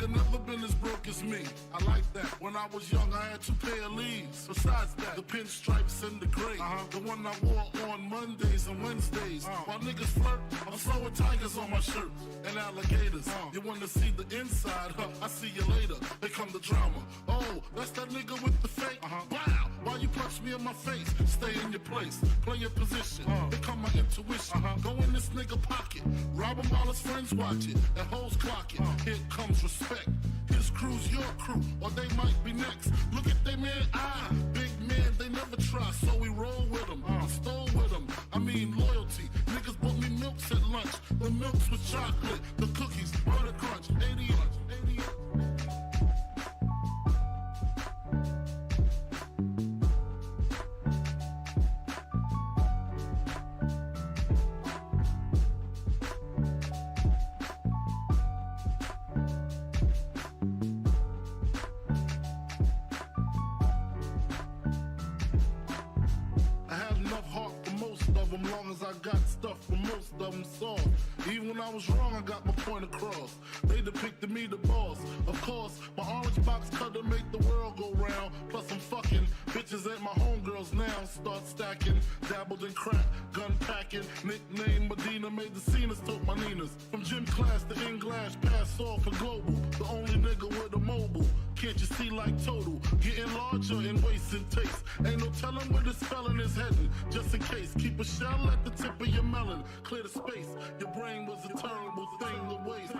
nigga never been as broke as me. I like that. When I was young, I had 2 pair of leaves. Besides that, the pinstripes and the gray. The one I wore on Mondays and Wednesdays. While niggas flirt, I'm throwing tigers on my shirt and alligators. You wanna see the inside? I see you later. Here come the drama. Oh, that's that nigga with the fake. Wow, why you punch me in my face? Stay in your place, play your position. Here come my intuition. Go in this nigga pocket, rob him while his friends watch it, and hoes clock it. Here comes respect. His crew's your crew, or they might be next. Look at they man, big man, they never try, so we roll with them. Stole with them, I mean loyalty. Niggas bought me milks at lunch. The milks with chocolate, the cookies, butter crunch, 80 lunch, 80 lunch. Long as I got stuff for most of them soft. Even when I was wrong, I got my point across. They depicted me the boss. Of course, my orange box cutter make the world go round. Plus I'm fucking bitches ain't my homegirls now. Start stacking, dabbled in crack, gun packing. Nickname Medina, made the scenes, took my Ninas. From gym class to in-glass, pass off for global. The only nigga with a mobile. Can't you see like total? Getting larger in waist and taste. Ain't no telling where this felon is heading. Just in case, keep a shell at the tip of your melon. Clear the space. Your brain was a terrible thing to waste.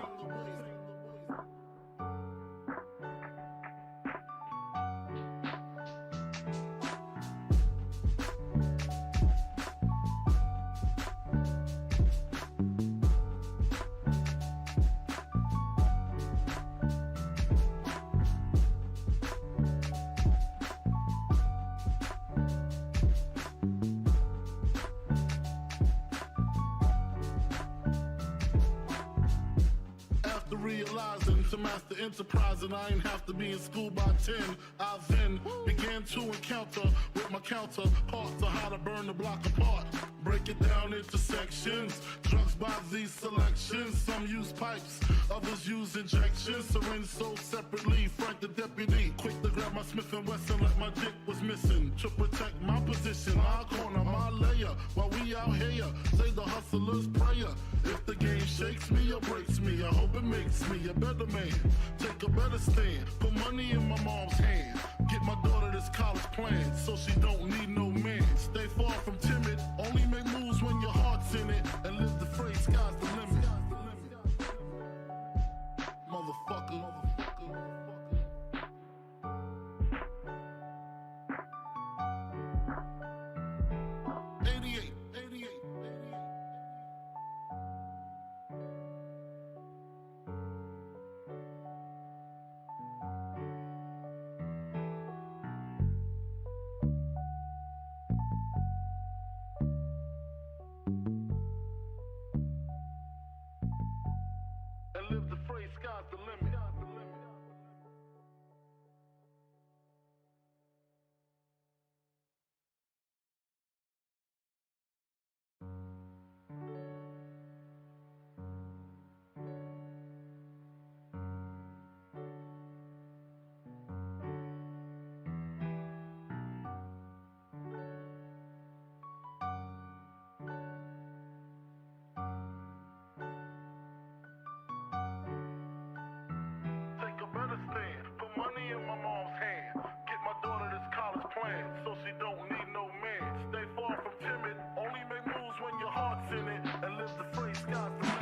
Realizing to master enterprise, and I ain't have to be in school by 10. I then began to encounter with my counterparts of how to burn the block apart. Break it down into sections. Drugs by these selections. Some use pipes, others use injections. Syringe sold separately. Frank the deputy, quick to grab my Smith & Wesson like my dick was missing. To protect my position, my corner, my layer. While we out here, say the hustler's prayer. If the game shakes me or breaks me, I hope it makes me a better man. Take a better stand, put money in my mom's hand. Get my daughter this college plan, so she don't need no man. Stay far from timid, only make moves when your heart's in it. And live the phrase, sky's the limit. Motherfucker. Sky's the limit. Put money in my mom's hand. Get my daughter this college plan, so she don't need no man. Stay far from timid, only make moves when your heart's in it. And live the free sky's the limit.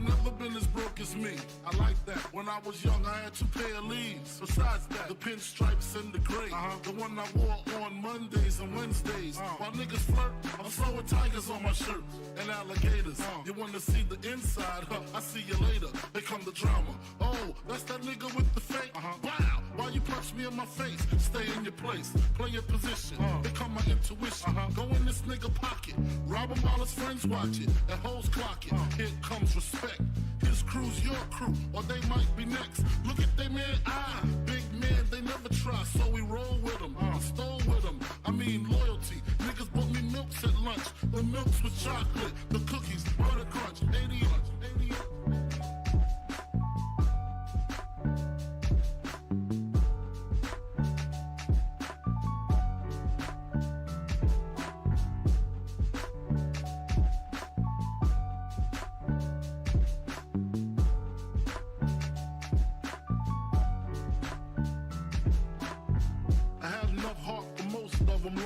Never been as broke as me. I like that. When I was young, I had 2 pair of leaves. Besides that, the pinstripes and the gray. The one I wore on Mondays and Wednesdays. While niggas flirt, I'm throwing tigers on my shirt and alligators. You wanna see the inside? I see you later. Here come the drama. Oh, that's that nigga with the fake. Wow, Why you punch me in my face? Stay in your place, play your position. Become my intuition. Go in this nigga pocket, rob him while his friends watch it, and hoes clock it. Here comes respect. His crew's your crew, or they might be next. Look at they man eye, big man, they never try, so we roll with them. I stole with them. I mean loyalty. Niggas bought me milks at lunch. The milks with chocolate, the cookies, butter crunch, 80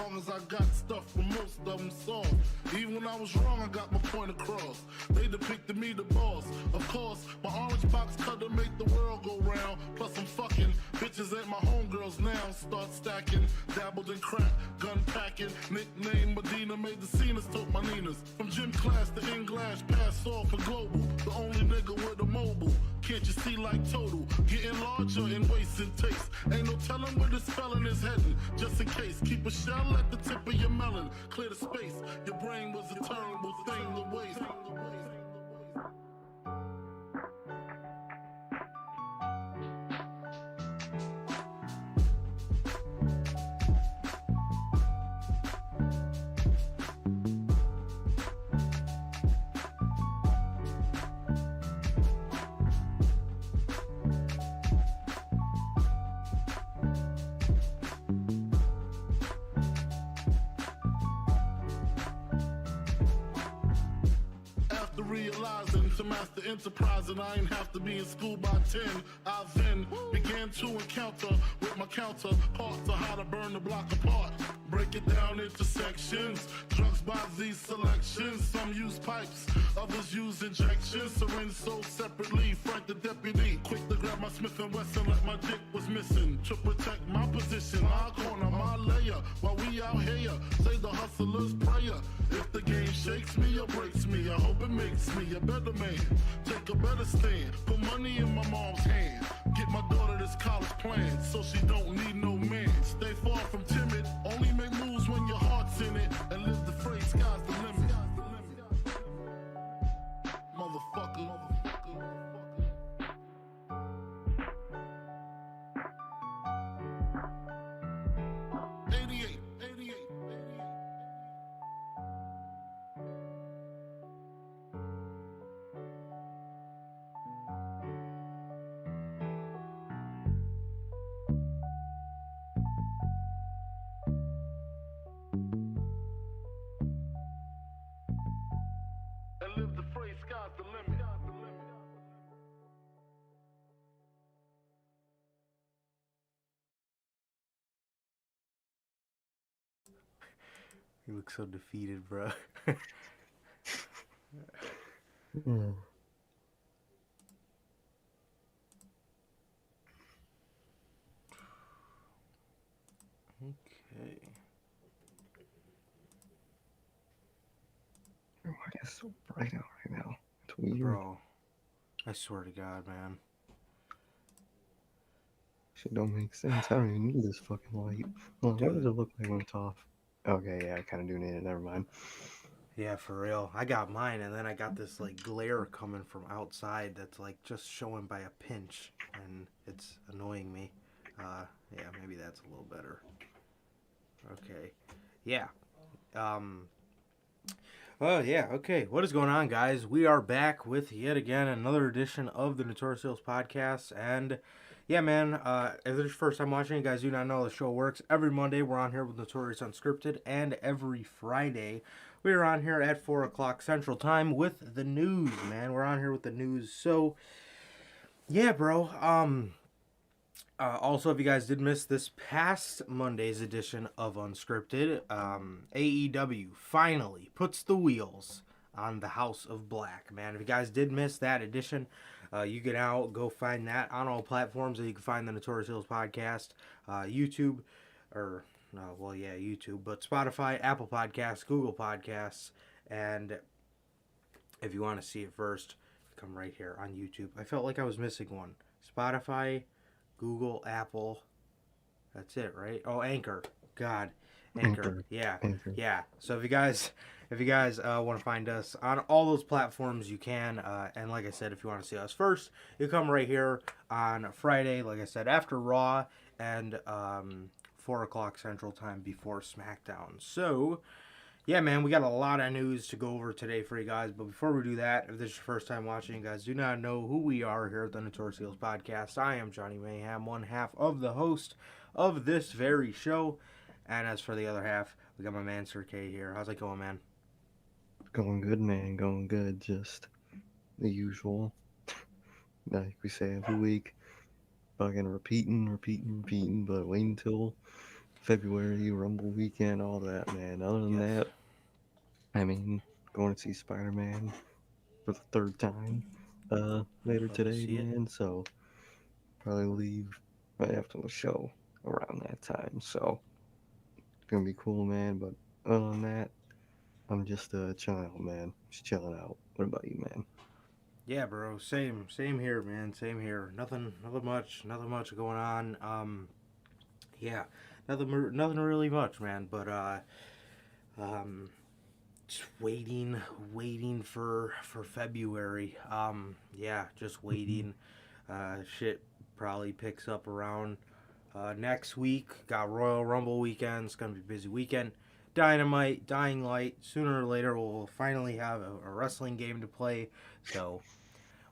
long as I got stuff for most of them solved. Even when I was wrong, I got my point across. They depicted me the boss. Of course, my orange box cutter make the world go round. Plus I'm fucking bitches ain't my homegirls now. Start stacking, dabbled in crack, gun packing. Nickname Medina, made the scenes, took my Ninas. From gym class to English, pass off for global. The only nigga with a mobile. Can't you see like total? Getting larger in waist and taste. Ain't no telling where this felon is heading. Just in case, keep a shell at the tip of your melon. Clear the space. Your brain was a terrible thing to waste. Realizing to master enterprise, and I ain't have to be in school by 10. I then began to encounter with my counterparts on how to burn the block apart. Break it down into sections. Drugs by these selections. Some use pipes, others use injections. Syringe sold separately. Frank the deputy, quick to grab my Smith & Wesson like my dick was missing. To protect my position, my corner, my layer. While we out here, say the hustler's prayer. If the game shakes me or breaks me, I hope it makes me a better man. Take a better stand. Put money in my mom's hand. Get my daughter this college plan, so she don't need no man. Stay far from timid. Only make moves when your heart's in it. And live the phrase, sky's the limit. Motherfucker. 88. And live the phrase, sky's the limit. You look so defeated, bro. Okay. Why is it so bright out right now? It's weird. Bro, I swear to God, man. Shit don't make sense. I don't even need this fucking light. Well, what does it look like when it's off? Okay, yeah, I kind of do need it. Never mind. Yeah, for real. I got mine, and then I got this, like, glare coming from outside that's, like, just showing by a pinch, and it's annoying me. Yeah, maybe that's a little better. Okay. Yeah. Oh, yeah, okay. What is going on, guys? We are back with, yet again, another edition of the Notorious podcast, and... yeah, man, if this is your first time watching, you guys do not know how the show works. Every Monday, we're on here with Notorious Unscripted, and every Friday, we are on here at 4 o'clock Central Time with the news, man. We're on here with the news. So, yeah, bro. Also, if you guys did miss this past Monday's edition of Unscripted, AEW finally puts the wheels on the House of Black, man. If you guys did miss that edition, you can now go find that on all platforms. You can find the Notorious Hills podcast, YouTube, YouTube, but Spotify, Apple Podcasts, Google Podcasts, and if you want to see it first, come right here on YouTube. I felt like I was missing one. Spotify, Google, Apple. That's it, right? Oh, Anchor. God, Anchor. Yeah, Anchor. yeah. So if you guys want to find us on all those platforms, you can. And like I said, if you want to see us first, you come right here on Friday. Like I said, after Raw and 4 o'clock Central Time before SmackDown. So yeah, man, we got a lot of news to go over today for you guys. But before we do that, if this is your first time watching, you guys do not know who we are here at the Notorious Podcast. I am Johnny Mayhem, one half of the host of this very show. And as for the other half, we got my man Sir K here. How's it going, man? Going good, man. Going good. Just the usual. Like we say every week. Fucking repeating. But wait until February, Rumble weekend, all that, man. Other than that, I mean, going to see Spider-Man for the third time later today, man. So probably leave right after the show around that time. So it's gonna be cool, man. But other than that, I'm just chilling out, man. Just chilling out. What about you, man? Yeah, bro. Same here, man. Same here. Nothing much going on. Yeah, nothing really much, man. But just waiting for February. Yeah, just waiting. Shit probably picks up around next week. Got Royal Rumble weekend. It's gonna be a busy weekend. Dynamite, Dying Light. Sooner or later, we'll finally have a wrestling game to play. So,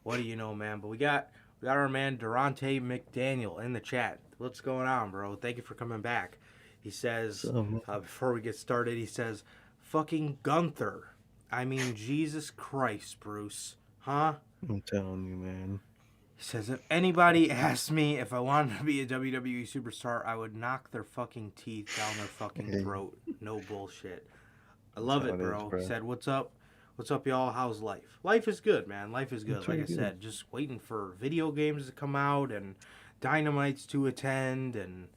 what do you know, man? But we got our man Durante McDaniel in the chat. What's going on, bro? Thank you for coming back. He says, before we get started, he says, fucking Gunther. I mean, Jesus Christ, Bruce. Huh? I'm telling you, man. He says, if anybody asked me if I wanted to be a WWE superstar, I would knock their fucking teeth down their fucking throat. No bullshit. I love it, bro. He said, what's up? What's up, y'all? How's life? Life is good, man. Life is good. Like I said, just waiting for video games to come out and Dynamites to attend and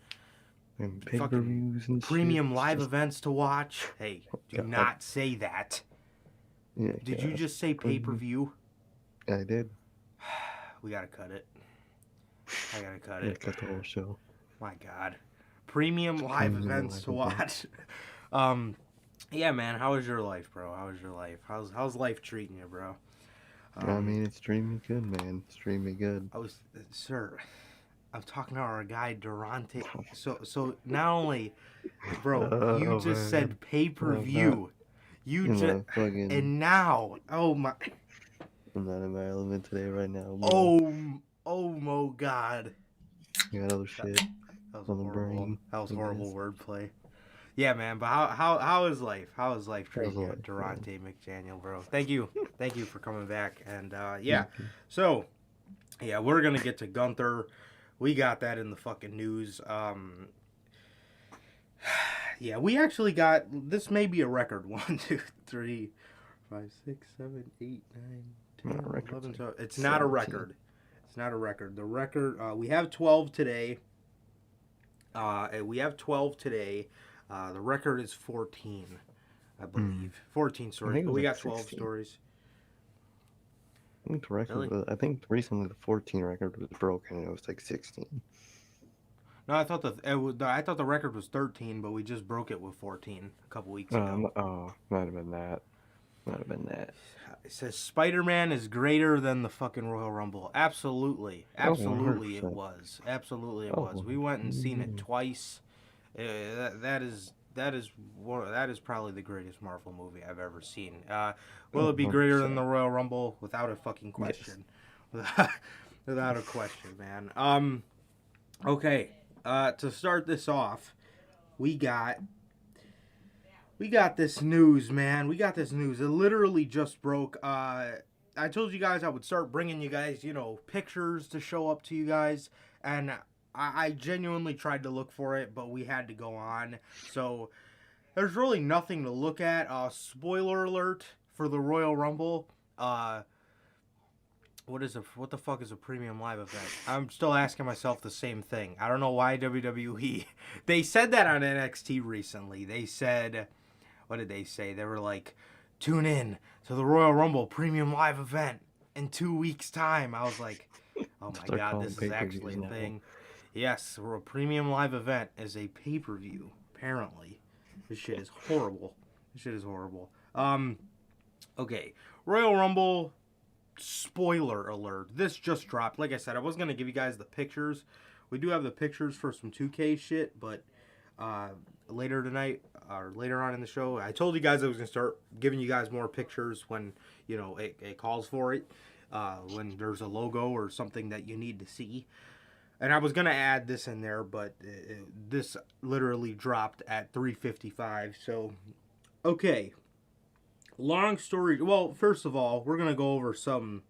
pay-per-views and premium live events to watch. Hey, do not say that. Yeah, did you just say pay-per-view? I did. We gotta cut it. I gotta cut it. Cut the whole show. My God. Premium live events to watch. Yeah, man. How was your life, bro? How was your life? How's life treating you, bro? I mean, it's treating me good, man. It's treating me good. I'm talking to our guy Durante. So not only, bro, you just said pay-per-view. And now, oh my. I'm not in my element today, right now. Bro. Oh my God. You got other shit on the brain. That was horrible wordplay. Yeah, man. But how is life? How is life treating you, Durante McDaniel, bro? Thank you for coming back. And yeah, so yeah, we're gonna get to Gunther. We got that in the fucking news. Yeah, we actually got this. May be a record. 1, 2, 3, 5, 6, 7, 8, 9, 10, 11, 12. It's not a record. It's not a record. The record. We have 12 today. The record is 14, I believe. 14 stories, but we got 12 stories. I think the record. I think recently the 14 record was broken, and it was like 16. No, I thought the record was 13, but we just broke it with 14 a couple weeks ago. Might have been that. It says Spider-Man is greater than the fucking Royal Rumble. Absolutely, it was. Absolutely, it was. We went and seen it twice. That is probably the greatest Marvel movie I've ever seen. Will it be greater than the Royal Rumble? Without a fucking question. Yes. Without a question, man. Okay. To start this off, we got this news, man. We got this news. It literally just broke. I told you guys I would start bringing you guys, pictures to show up to you guys, and I genuinely tried to look for it, but we had to go on. So there's really nothing to look at. Spoiler alert for the Royal Rumble. What the fuck is a premium live event? I'm still asking myself the same thing. I don't know why WWE. They said that on NXT recently. They said, what did they say? They were like, tune in to the Royal Rumble premium live event in 2 weeks' time. I was like, oh my God, this is actually a thing. Yes, a premium live event is a pay-per-view, apparently. This shit is horrible. Okay. Royal Rumble, spoiler alert. This just dropped. Like I said, I was going to give you guys the pictures. We do have the pictures for some 2K shit, but later tonight, or later on in the show, I told you guys I was going to start giving you guys more pictures when, it calls for it. When there's a logo or something that you need to see. And I was going to add this in there, but this literally dropped at 3:55. So, okay. Long story. Well, first of all, we're going to go over some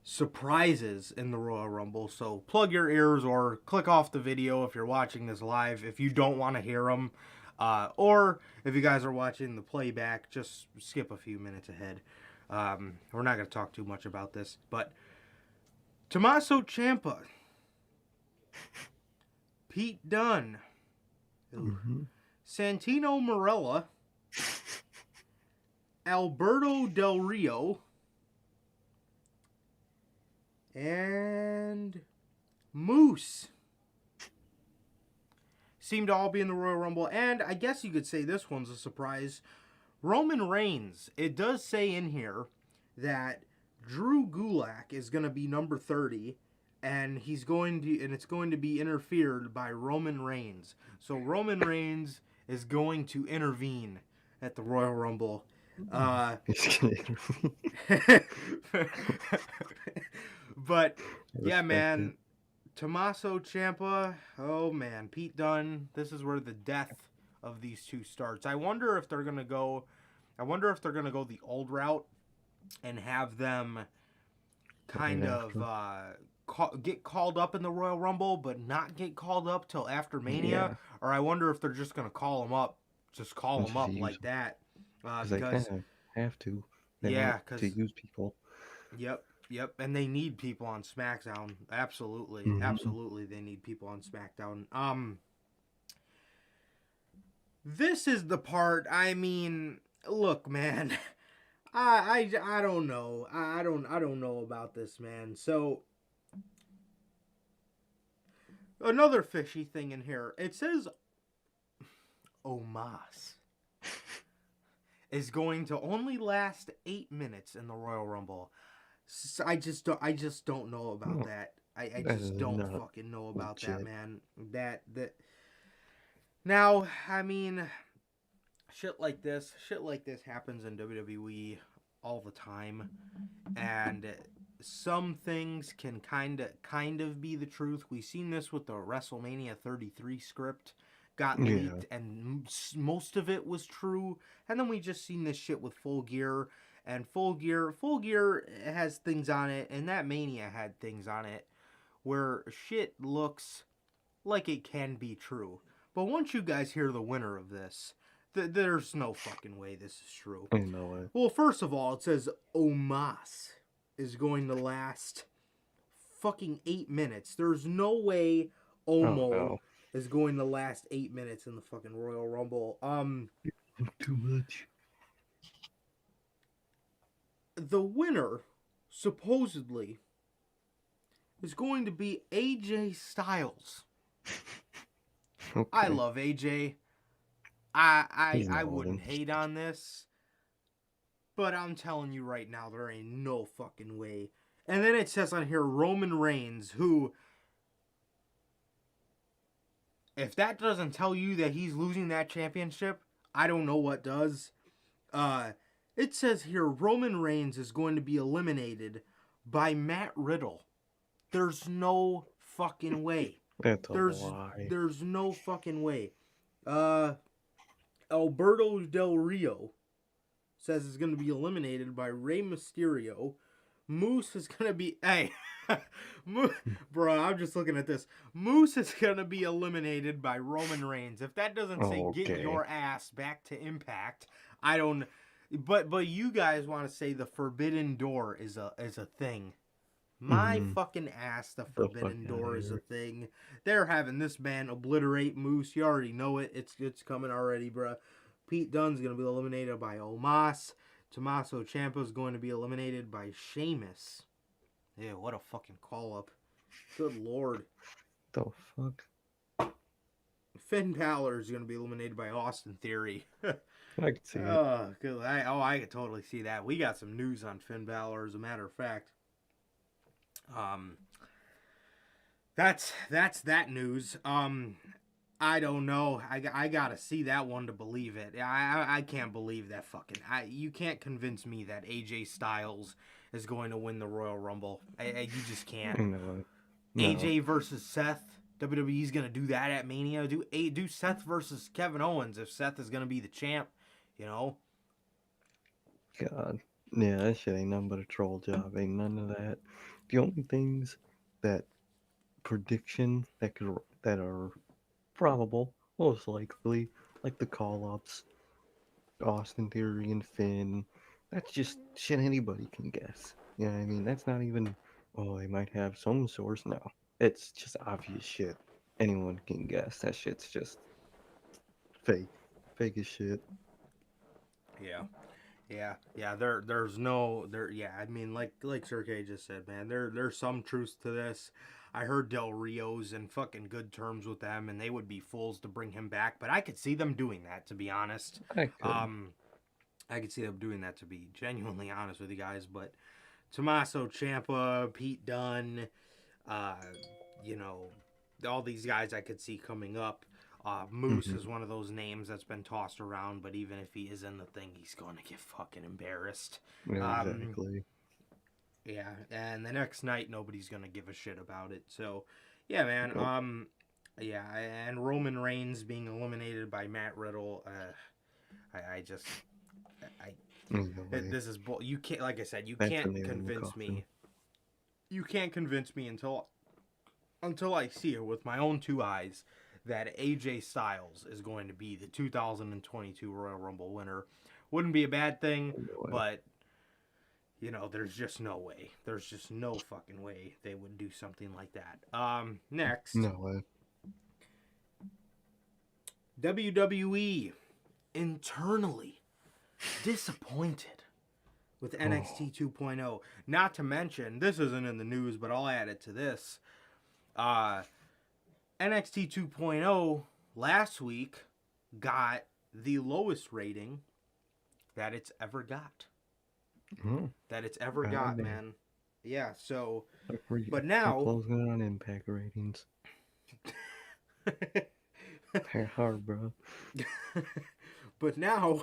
surprises in the Royal Rumble. So, plug your ears or click off the video if you're watching this live if you don't want to hear them. Or if you guys are watching the playback, just skip a few minutes ahead. We're not going to talk too much about this. But Tommaso Ciampa, Pete Dunne, Santino Marella, Alberto Del Rio, and Moose seem to all be in the Royal Rumble. And I guess you could say this one's a surprise. Roman Reigns. It does say in here that Drew Gulak is going to be number 30. And it's going to be interfered by Roman Reigns. So Roman Reigns is going to intervene at the Royal Rumble. But yeah, man, Tommaso Ciampa. Oh man, Pete Dunne. This is where the death of these two starts. I wonder if they're gonna go the old route and have them kind of get called up in the Royal Rumble, but not get called up till after Mania. Yeah. Or I wonder if they're just gonna call them up, like that. Because they kind of have to. To use people. Yep, and they need people on SmackDown. Absolutely, absolutely, they need people on SmackDown. This is the part. I mean, look, man, I don't know. I don't know about this, man. So another fishy thing in here. It says Omos is going to only last 8 minutes in the Royal Rumble. So I just don't know about that. I just don't fucking know about that, man. That now, I mean, shit like this happens in WWE all the time, and some things can kind of be the truth. We've seen this with the WrestleMania 33 script. Got leaked, and most of it was true. And then we just seen this shit with Full Gear, and Full Gear has things on it, and that Mania had things on it where shit looks like it can be true. But once you guys hear the winner of this, there's no fucking way this is true. No way. Well, first of all, it says Omos is going to last fucking 8 minutes. There's no way Omo is going to last 8 minutes in the fucking Royal Rumble. Too much. The winner, supposedly, is going to be AJ Styles. Okay. I love AJ. I wouldn't hate on this. But I'm telling you right now, there ain't no fucking way. And then it says on here, Roman Reigns, who... If that doesn't tell you that he's losing that championship, I don't know what does. It says here, Roman Reigns is going to be eliminated by Matt Riddle. There's no fucking way. That's a lie. There's no fucking way. Alberto Del Rio says is going to be eliminated by Rey Mysterio. Moose is going to be... Hey, bro, I'm just looking at this. Moose is going to be eliminated by Roman Reigns. If that doesn't say get your ass back to Impact, I don't... But you guys want to say the Forbidden Door is a thing. My fucking ass, the Forbidden Door is a thing. They're having this man obliterate Moose. You already know it. It's coming already, bro. Pete Dunne's going to be eliminated by Omos. Tommaso Ciampa is going to be eliminated by Sheamus. Yeah, what a fucking call-up. Good lord. The fuck? Finn Balor is going to be eliminated by Austin Theory. I could see it. Oh, good. I could totally see that. We got some news on Finn Balor, as a matter of fact. That's that news. I don't know. I gotta see that one to believe it. I can't believe that fucking. You can't convince me that AJ Styles is going to win the Royal Rumble. You just can't. No. AJ versus Seth. WWE's gonna do that at Mania. Do Seth versus Kevin Owens if Seth is gonna be the champ. You know. God. Yeah, that shit ain't nothing but a troll job. Ain't none of that. The only things that prediction that are probable, most likely, like the call-ups, Austin Theory and Finn. That's just shit anybody can guess. You know what I mean? That's not even, oh, they might have some source. No. It's just obvious shit. Anyone can guess. That shit's just fake. Fake as shit. Yeah. There's no there. Yeah, I mean, like Sir K just said, man. There's some truth to this. I heard Del Rio's in fucking good terms with them, and they would be fools to bring him back. But I could see them doing that, to be honest. I could. I could see them doing that, to be genuinely honest with you guys. But Tommaso Ciampa, Pete Dunne, you know, all these guys I could see coming up. Moose is one of those names that's been tossed around, but even if he is in the thing, he's going to get fucking embarrassed. Yeah, exactly. Yeah, and the next night, nobody's going to give a shit about it. So, yeah, man. Yeah, and Roman Reigns being eliminated by Matt Riddle. This is bull. You can't, like I said, you can't convince me. You can't convince me until I see it with my own two eyes that AJ Styles is going to be the 2022 Royal Rumble winner. Wouldn't be a bad thing, but you know, there's just no way. There's just no fucking way they would do something like that. Next. No way. WWE internally disappointed with NXT 2.0. Not to mention, this isn't in the news, but I'll add it to this. NXT 2.0 last week got the lowest rating that it's ever got. That it's ever got, man. Yeah, so... But now... Closing on Impact ratings. They're hard, bro. But now,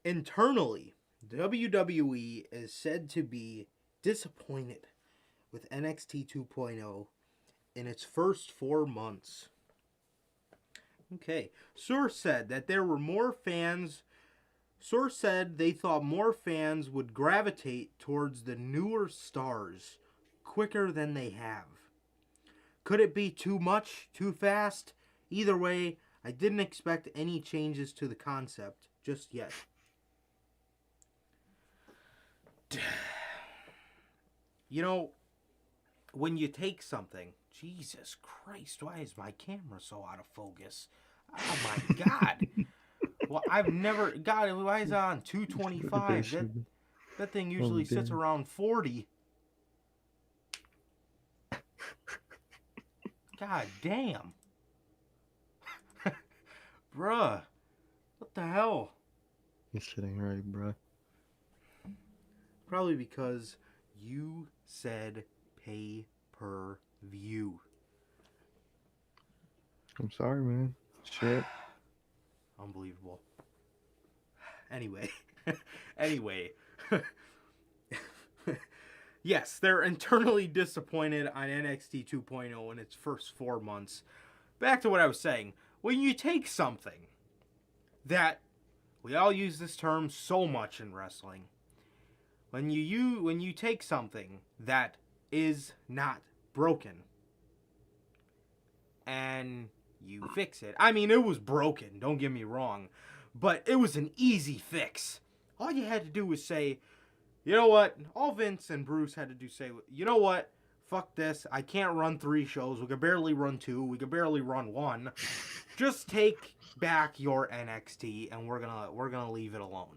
internally, WWE is said to be disappointed with NXT 2.0 in its first 4 months. Okay. Source said that there were more fans. Source said they thought more fans would gravitate towards the newer stars quicker than they have. Could it be too much, too fast? Either way, I didn't expect any changes to the concept just yet. You know, when you take something, Jesus Christ, why is my camera so out of focus? Oh my God. Well, I've never, God, why is it on 225? That thing usually sits around 40. God damn. Bruh. What the hell? This shit ain't right, bruh. Probably because you said pay per view. I'm sorry, man. Shit. Unbelievable. Anyway. Yes, they're internally disappointed on NXT 2.0 in its first 4 months. Back to what I was saying. When you take something that, we all use this term so much in wrestling. When you take something that is not broken and you fix it. I mean, it was broken, don't get me wrong, but it was an easy fix. All you had to do was say, you know what? All Vince and Bruce had to do say, you know what? Fuck this. I can't run 3 shows. We could barely run 2. We could barely run 1. Just take back your NXT and we're gonna leave it alone.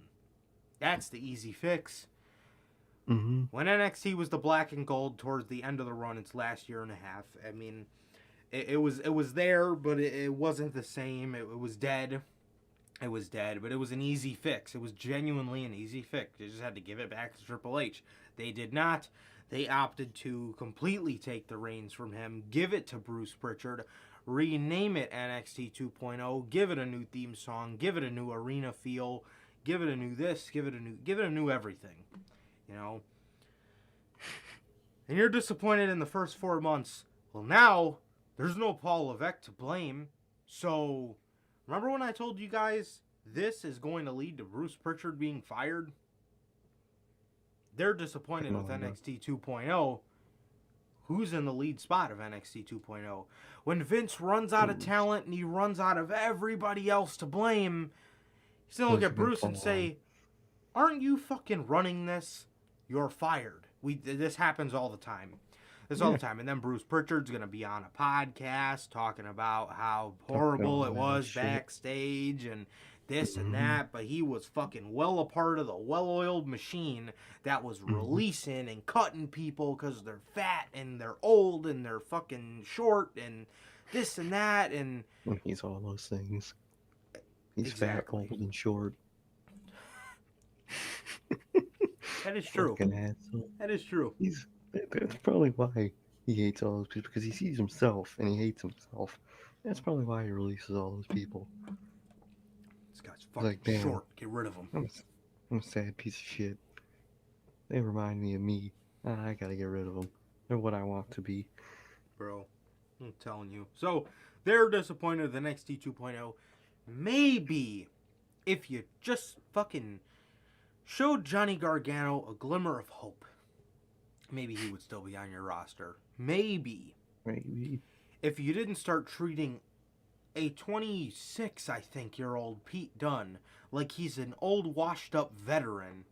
That's the easy fix. Mm-hmm. When NXT was the black and gold towards the end of the run, its last year and a half, I mean, It was there, but it wasn't the same. It was dead. It was dead, but it was an easy fix. It was genuinely an easy fix. They just had to give it back to Triple H. They did not. They opted to completely take the reins from him, give it to Bruce Pritchard, rename it NXT 2.0, give it a new theme song, give it a new arena feel, give it a new this, give it a new everything. You know? And you're disappointed in the first 4 months. Well, now there's no Paul Levesque to blame. So, remember when I told you guys this is going to lead to Bruce Pritchard being fired? They're disappointed with NXT 2.0. Who's in the lead spot of NXT 2.0? When Vince runs out of talent and he runs out of everybody else to blame, he's going to look at Bruce and say, aren't you fucking running this? You're fired. This happens all the time. All the time. And then Bruce Pritchard's going to be on a podcast talking about how horrible it was backstage and this and that, but he was fucking well a part of the well-oiled machine that was releasing and cutting people because they're fat and they're old and they're fucking short and this and that. And he's all those things. He's fat, old, and short. That is true. That is true. That's probably why he hates all those people, because he sees himself and he hates himself. That's probably why he releases all those people. This guy's fucking short. Get rid of him. I'm a sad piece of shit. They remind me of me. I gotta get rid of them. They're what I want to be. Bro, I'm telling you. So, they're disappointed with NXT 2.0. Maybe if you just fucking showed Johnny Gargano a glimmer of hope, maybe he would still be on your roster. Maybe. If you didn't start treating a 26, I think, year old Pete Dunne like he's an old washed up veteran,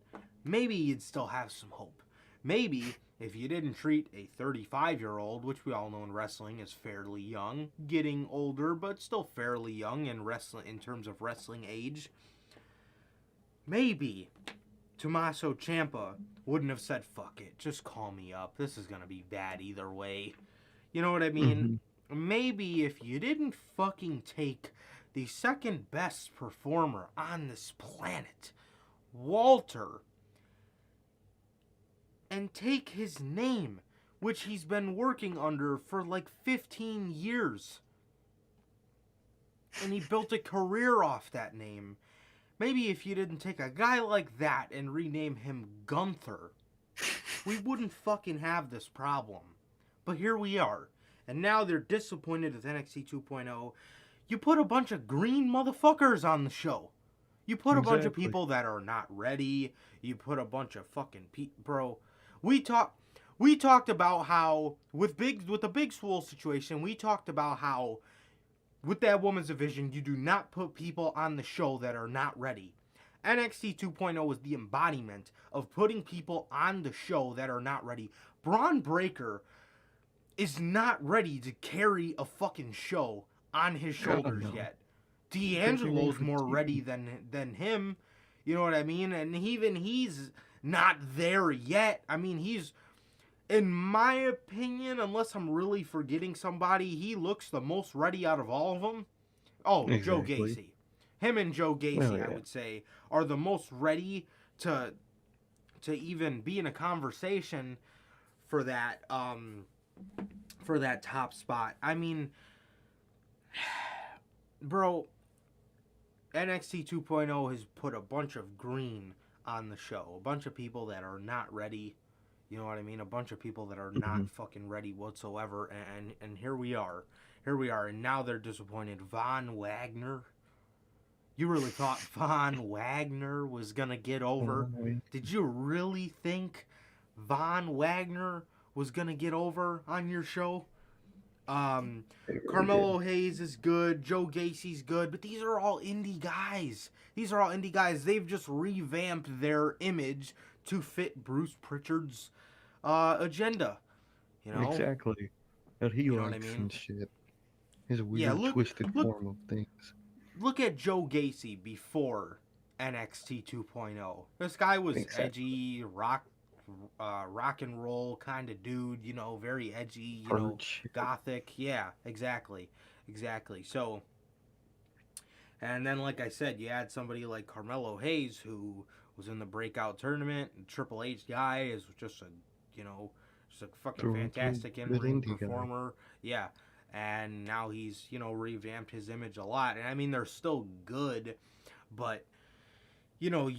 maybe you'd still have some hope. Maybe if you didn't treat a 35-year-old, which we all know in wrestling is fairly young, getting older but still fairly young in wrestling in terms of wrestling age, maybe Tommaso Ciampa wouldn't have said, fuck it, just call me up. This is going to be bad either way. You know what I mean? Maybe if you didn't fucking take the second best performer on this planet, Walter, and take his name, which he's been working under for like 15 years, and he built a career off that name. Maybe if you didn't take a guy like that and rename him Gunther, we wouldn't fucking have this problem. But here we are. And now they're disappointed with NXT 2.0. You put a bunch of green motherfuckers on the show. You put a bunch of people that are not ready. You put a bunch of fucking bro. We talked about how with the Big Swole situation, we talked about how with that women's division, you do not put people on the show that are not ready. NXT 2.0 is the embodiment of putting people on the show that are not ready. Braun Breaker is not ready to carry a fucking show on his shoulders yet. D'Angelo's more ready than him. You know what I mean? And even he's not there yet. I mean, he's, in my opinion, unless I'm really forgetting somebody, he looks the most ready out of all of them. Oh, exactly. Joe Gacy. Him and Joe Gacy, I would say, are the most ready to even be in a conversation for that top spot. I mean, bro, NXT 2.0 has put a bunch of green on the show. A bunch of people that are not ready. You know what I mean? A bunch of people that are not fucking ready whatsoever. And here we are. And now they're disappointed. Von Wagner. You really thought Von Wagner was going to get over? Did you really think Von Wagner was going to get over on your show? Carmelo Hayes is good. Joe Gacy's good. But these are all indie guys. They've just revamped their image to fit Bruce Pritchard's agenda. You know? Exactly. That he likes and shit. His weird, twisted form of things. Look at Joe Gacy before NXT 2.0. This guy was edgy, rock rock and roll kind of dude, you know, very edgy, you know, Perch. gothic. Yeah, exactly. So, and then like I said, you had somebody like Carmelo Hayes who was in the breakout tournament, and Triple H guy is just a, you know, just a fucking Through and through, fantastic good in-ring indie guy. performer. Yeah. And now he's, you know, revamped his image a lot. And I mean, they're still good, but you know,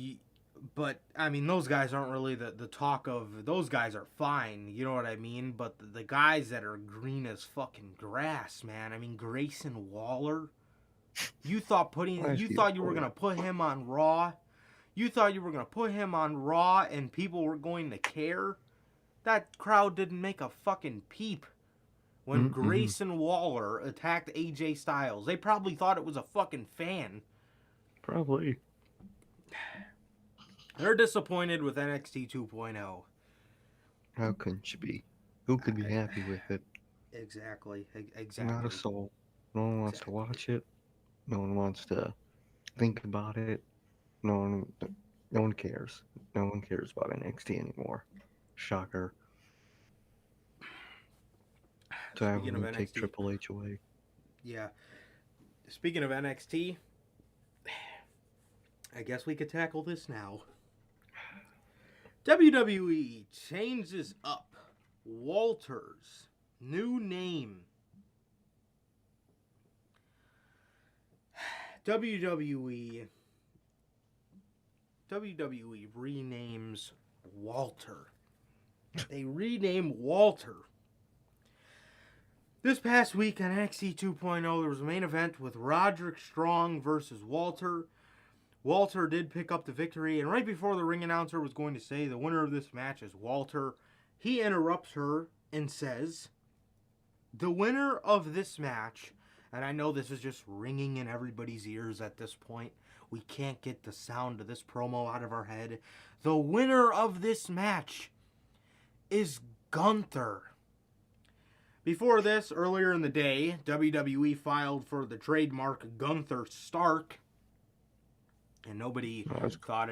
but I mean, those guys aren't really the talk of. Those guys are fine, you know what I mean. But the guys that are green as fucking grass, man. I mean, Grayson Waller. You thought you were gonna put him on Raw. You thought you were gonna put him on Raw, and people were going to care. That crowd didn't make a fucking peep when Grayson Waller attacked AJ Styles. They probably thought it was a fucking fan. Probably. They're disappointed with NXT 2.0. How couldn't you be? Who could be happy with it? Exactly. Not a soul. No one wants to watch it. No one wants to think about it. No one cares. No one cares about NXT anymore. Shocker. To have Speaking of them take NXT, Triple H away. yeah. Speaking of NXT, I guess we could tackle this now. WWE changes up Walter's new name. WWE renames Walter. They rename Walter. This past week on NXT 2.0, there was a main event with Roderick Strong versus Walter. Walter did pick up the victory, and right before the ring announcer was going to say the winner of this match is Walter, he interrupts her and says, the winner of this match, and I know this is just ringing in everybody's ears at this point, we can't get the sound of this promo out of our head, the winner of this match is Gunther. Before this, earlier in the day, WWE filed for the trademark Gunther Stark, and nobody thought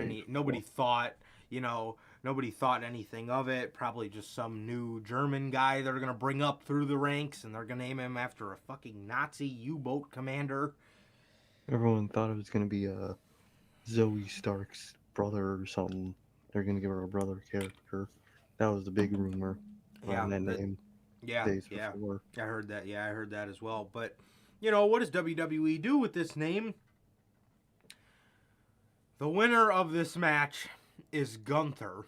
anything of it. Probably just some new German guy they're gonna bring up through the ranks, and they're gonna name him after a fucking Nazi U-boat commander. Everyone thought it was going to be Zoe Stark's brother or something. They're going to give her a brother character. That was the big rumor on that name. Days before. I heard that. Yeah, I heard that as well. But, you know, what does WWE do with this name? The winner of this match is Gunther.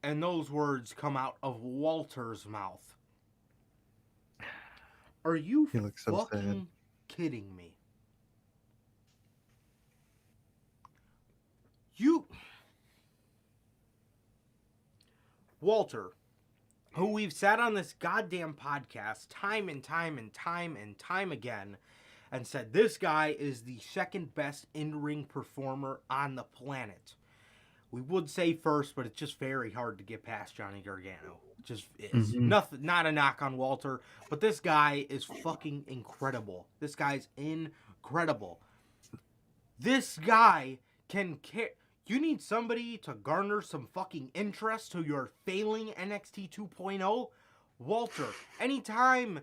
And those words come out of Walter's mouth. Are you fucking kidding me? Walter, who we've sat on this goddamn podcast time and time again and said this guy is the second best in-ring performer on the planet. We would say first, but it's just very hard to get past Johnny Gargano. It just is. Nothing, not a knock on Walter, but this guy is fucking incredible. This guy's incredible. This guy can care. You need somebody to garner some fucking interest to your failing NXT 2.0? Walter, anytime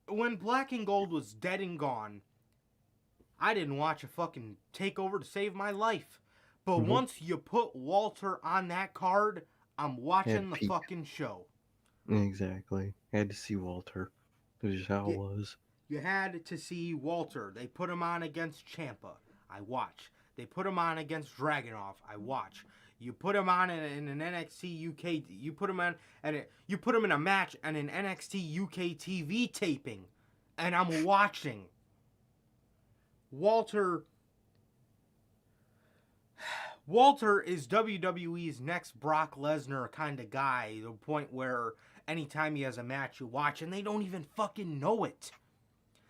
when Black and Gold was dead and gone, I didn't watch a fucking takeover to save my life. But once you put Walter on that card, I'm watching the fucking show. Exactly. I had to see Walter. That's just how it was. You had to see Walter. They put him on against Ciampa. I watch. They put him on against Dragunov. I watch. You put him on in an NXT UK. You put him in a match and an NXT UK TV taping, and I'm watching. Walter is WWE's next Brock Lesnar kind of guy. The point where anytime he has a match, you watch, and they don't even fucking know it.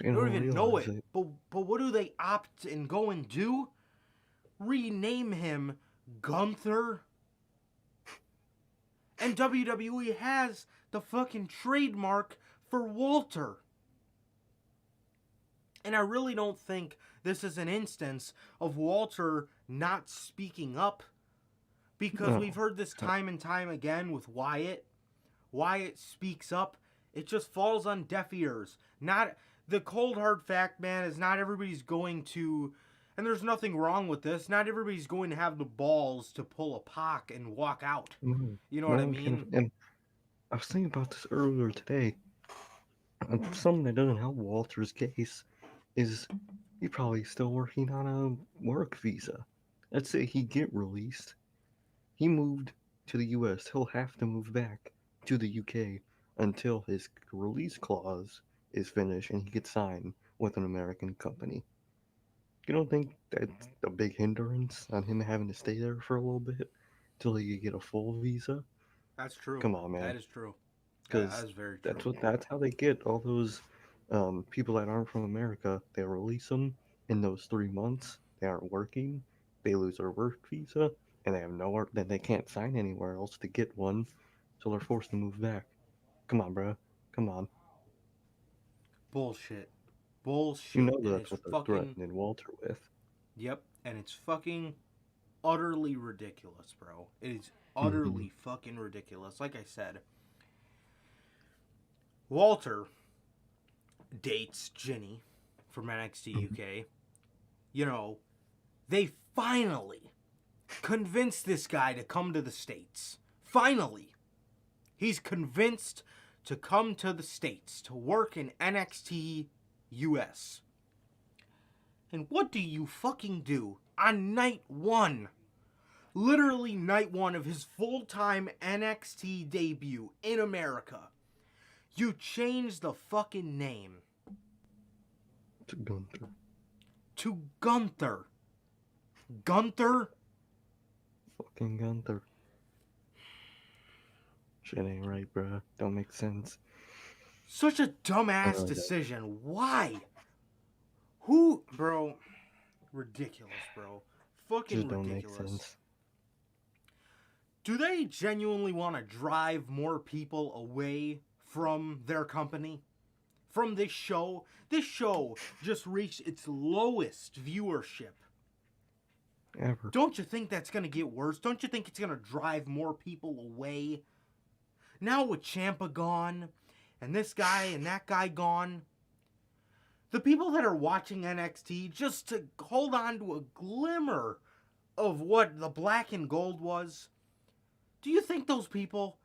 They don't even know it. But what do they opt and go and do? Rename him Gunther. And WWE has the fucking trademark for Walter. And I really don't think this is an instance of Walter not speaking up. Because we've heard this time and time again with Wyatt. Wyatt speaks up. It just falls on deaf ears. Not the cold hard fact, man, is not everybody's going to, and there's nothing wrong with this. Not everybody's going to have the balls to pull a Pac and walk out. No, You know no what I one mean? can. And I was thinking about this earlier today. Something that doesn't help Walter's case is he probably still working on a work visa. Let's say he get released. He moved to the U.S. He'll have to move back to the U.K. until his release clause is finished and he gets signed with an American company. You don't think that's a big hindrance on him having to stay there for a little bit till he could get a full visa? That's true. Come on, man. That is true. Because that is very true. that's how they get all those people that aren't from America. They release them in those 3 months. They aren't working. They lose their work visa, and they have nowhere. Then they can't sign anywhere else to get one, so they're forced to move back. Come on, bro. Come on. Bullshit. Bullshit. You know And that's it's what they're fucking. threatening Walter with. Yep, and it's fucking utterly ridiculous, bro. It is utterly fucking ridiculous. Like I said, Walter dates Ginny from NXT UK. You know, they finally convinced this guy to come to the States. Finally. He's convinced to come to the States to work in NXT US. And what do you fucking do on night one? Literally night one of his full-time NXT debut in America. You change the fucking name To Gunther. to Gunther. Gunther? Fucking Gunther. Shit ain't right, bruh. Don't make sense. Such a dumbass that. decision. Why? Who? Bro. Ridiculous, bro. Fucking Just don't make ridiculous. sense. Do they genuinely want to drive more people away from their company? From this show? This show just reached its lowest viewership. Ever. Don't you think that's going to get worse? Don't you think it's going to drive more people away? Now with Ciampa gone, and this guy and that guy gone, the people that are watching NXT just to hold on to a glimmer of what the black and gold was, do you think those people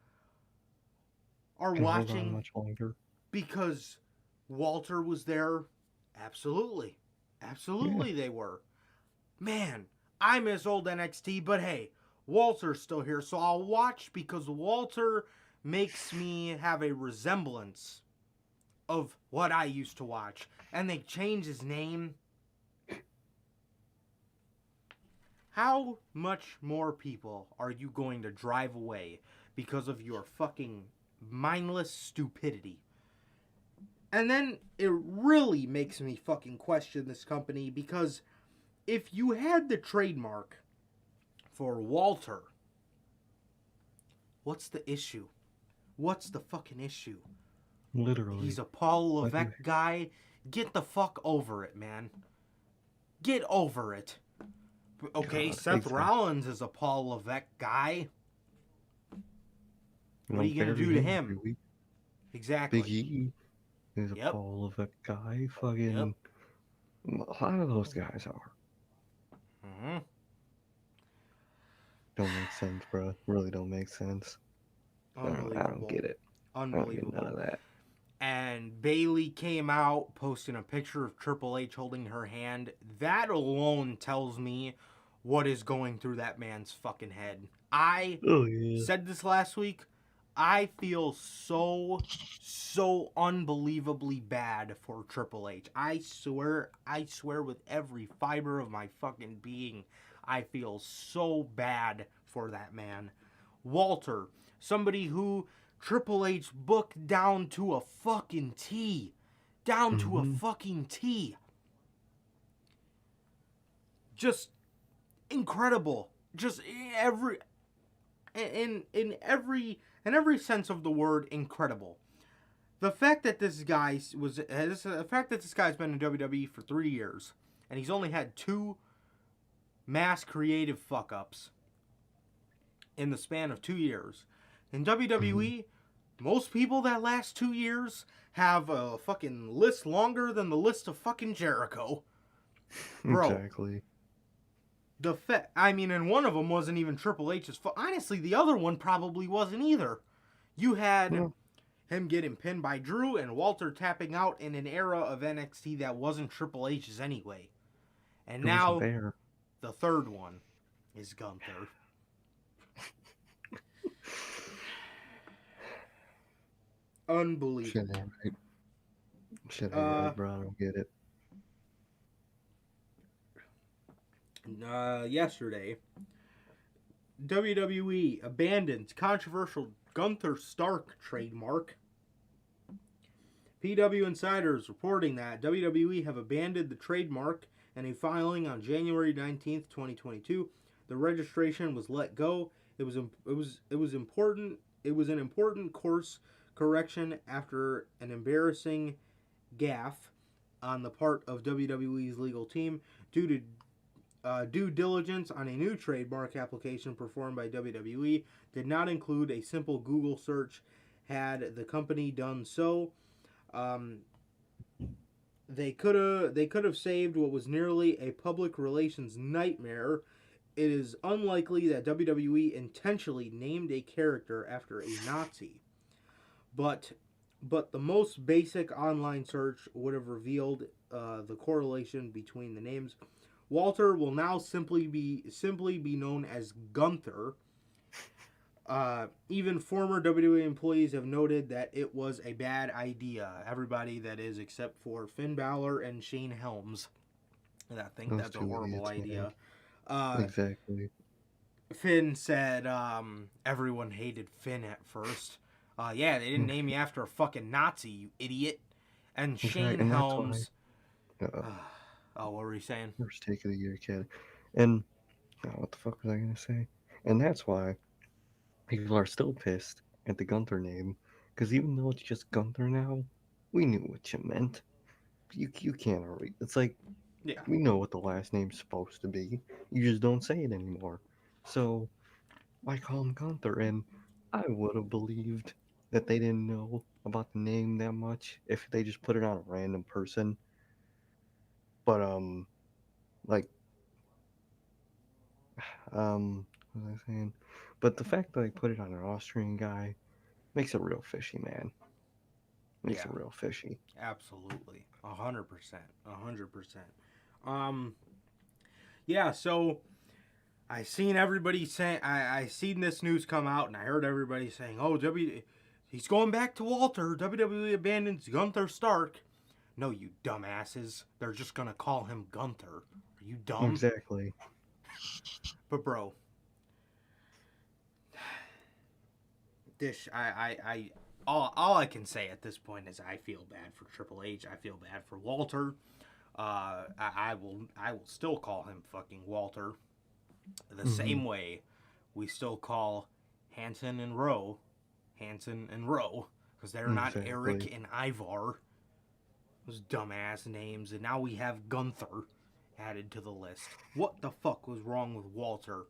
are Can hold on watching much longer. because Walter was there? Absolutely. Absolutely they were. Man, I miss old NXT, but hey, Walter's still here, so I'll watch because Walter makes me have a resemblance of what I used to watch. And they changed his name. How much more people are you going to drive away because of your fucking mindless stupidity? And then it really makes me fucking question this company because if you had the trademark for Walter, what's the issue? What's the fucking issue? Literally. He's a Paul Levesque guy. Get the fuck over it, man. Get over it. Okay, God, Seth exactly. Rollins is a Paul Levesque guy. You What are don't you gonna bury do to every him? week. Exactly. Big E is a Yep. Paul Levesque guy. Fucking. A lot of those guys are. Mm-hmm. Don't make sense, bro. Really don't make sense. I don't get it. I don't get none of that. And Bailey came out posting a picture of Triple H holding her hand. That alone tells me what is going through that man's fucking head. I Oh, yeah. said this last week. I feel so unbelievably bad for Triple H. I swear with every fiber of my fucking being, I feel so bad for that man. Walter, somebody who Triple H booked down to a fucking T. Down to a fucking T. Just incredible. Just every in every sense of the word, incredible. The fact that this guy's been in WWE for 3 years and he's only had 2 mass creative fuck ups in the span of 2 years. In WWE, most people that last 2 years have a fucking list longer than the list of fucking Jericho. Bro. Exactly. And one of them wasn't even Triple H's fault. Honestly, the other one probably wasn't either. You had No, him getting pinned by Drew and Walter tapping out in an era of NXT that wasn't Triple H's anyway. And it wasn't now there. the third one is Gunther. Unbelievable. Shit ain't right. Shit ain't right, bro. I don't get it. Yesterday, WWE abandons controversial Gunther Stark trademark. PW Insiders reporting that WWE have abandoned the trademark in a filing on January 19th, 2022. The registration was let go. It was important. It was an important course correction after an embarrassing gaffe on the part of WWE's legal team due to due diligence on a new trademark application performed by WWE did not include a simple Google search. Had the company done so, they could have saved what was nearly a public relations nightmare. It is unlikely that WWE intentionally named a character after a Nazi, but the most basic online search would have revealed the correlation between the names. Walter will now simply be known as Gunther. Even former WWE employees have noted that it was a bad idea. Everybody, that is, except for Finn Balor and Shane Helms. And I think Those that's a two horrible idiots, idea. Exactly. Finn said everyone hated Finn at first. Yeah, they didn't name you after a fucking Nazi, you idiot. And Shane And Helms. that's why. Oh, what were you saying? First take of the year, kid. And what the fuck was I gonna say? And that's why people are still pissed at the Gunther name, because even though it's just Gunther now, we knew what you meant. You can't read. It's like Yeah. we know what the last name's supposed to be. You just don't say it anymore. So why call him Gunther? And I would have believed that they didn't know about the name that much if they just put it on a random person. But like what was I saying? But the fact that they put it on an Austrian guy makes it real fishy, man. Makes Yeah. it real fishy. Absolutely. 100%. 100%. Yeah, so I seen everybody saying, I seen this news come out, and I heard everybody saying, oh, he's going back to Walter. WWE abandons Gunther Stark. No, you dumbasses. They're just going to call him Gunther. Are you dumb? Exactly. But, bro, all I can say at this point is I feel bad for Triple H. I feel bad for Walter. I will still call him fucking Walter. The same way we still call Hanson and Rowe, because they're not Exactly. Eric and Ivar. Those dumbass names, and now we have Gunther added to the list. What the fuck was wrong with Walter?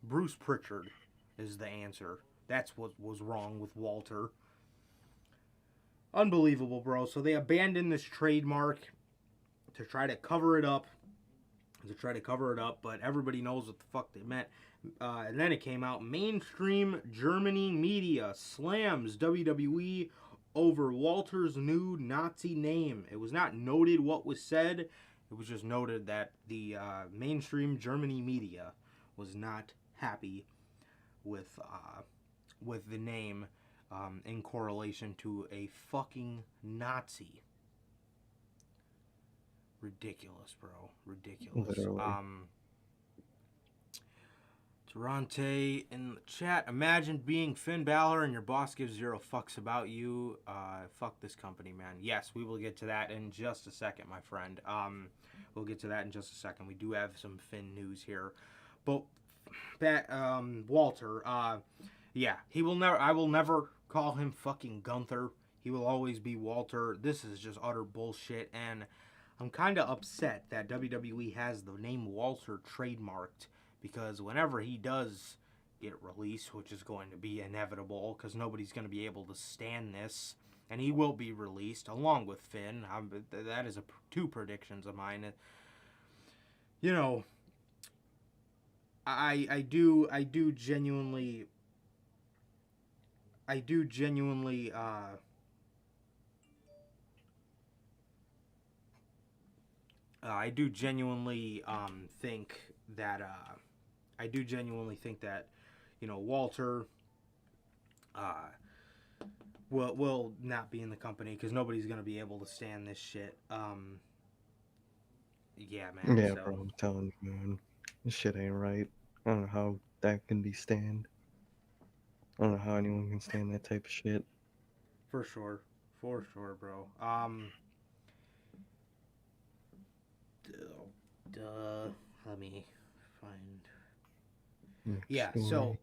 Bruce Pritchard is the answer. That's what was wrong with Walter. Unbelievable, bro. So they abandoned this trademark to try to cover it up. But everybody knows what the fuck they meant. And then it came out, mainstream Germany media slams WWE over Walter's new Nazi name. It was not noted what was said. It was just noted that the mainstream Germany media was not happy with the name in correlation to a fucking Nazi. Ridiculous, bro. Ridiculous. Literally. Durante in the chat. Imagine being Finn Balor and your boss gives zero fucks about you. Fuck this company, man. Yes, we will get to that in just a second, my friend. We'll get to that in just a second. We do have some Finn news here. But that Walter, yeah, he will never. I will never call him fucking Gunther. He will always be Walter. This is just utter bullshit, and I'm kind of upset that WWE has the name Walter trademarked because whenever he does get released, which is going to be inevitable because nobody's going to be able to stand this, and he will be released along with Finn. That is two predictions of mine. You know, I do genuinely think that Walter will not be in the company because nobody's gonna be able to stand this shit. Yeah, man. Yeah, So bro, I'm telling you, man. This shit ain't right. I don't know how that can be stand. I don't know how anyone can stand that type of shit. for sure, bro. Duh. Let me find. Next Yeah. story.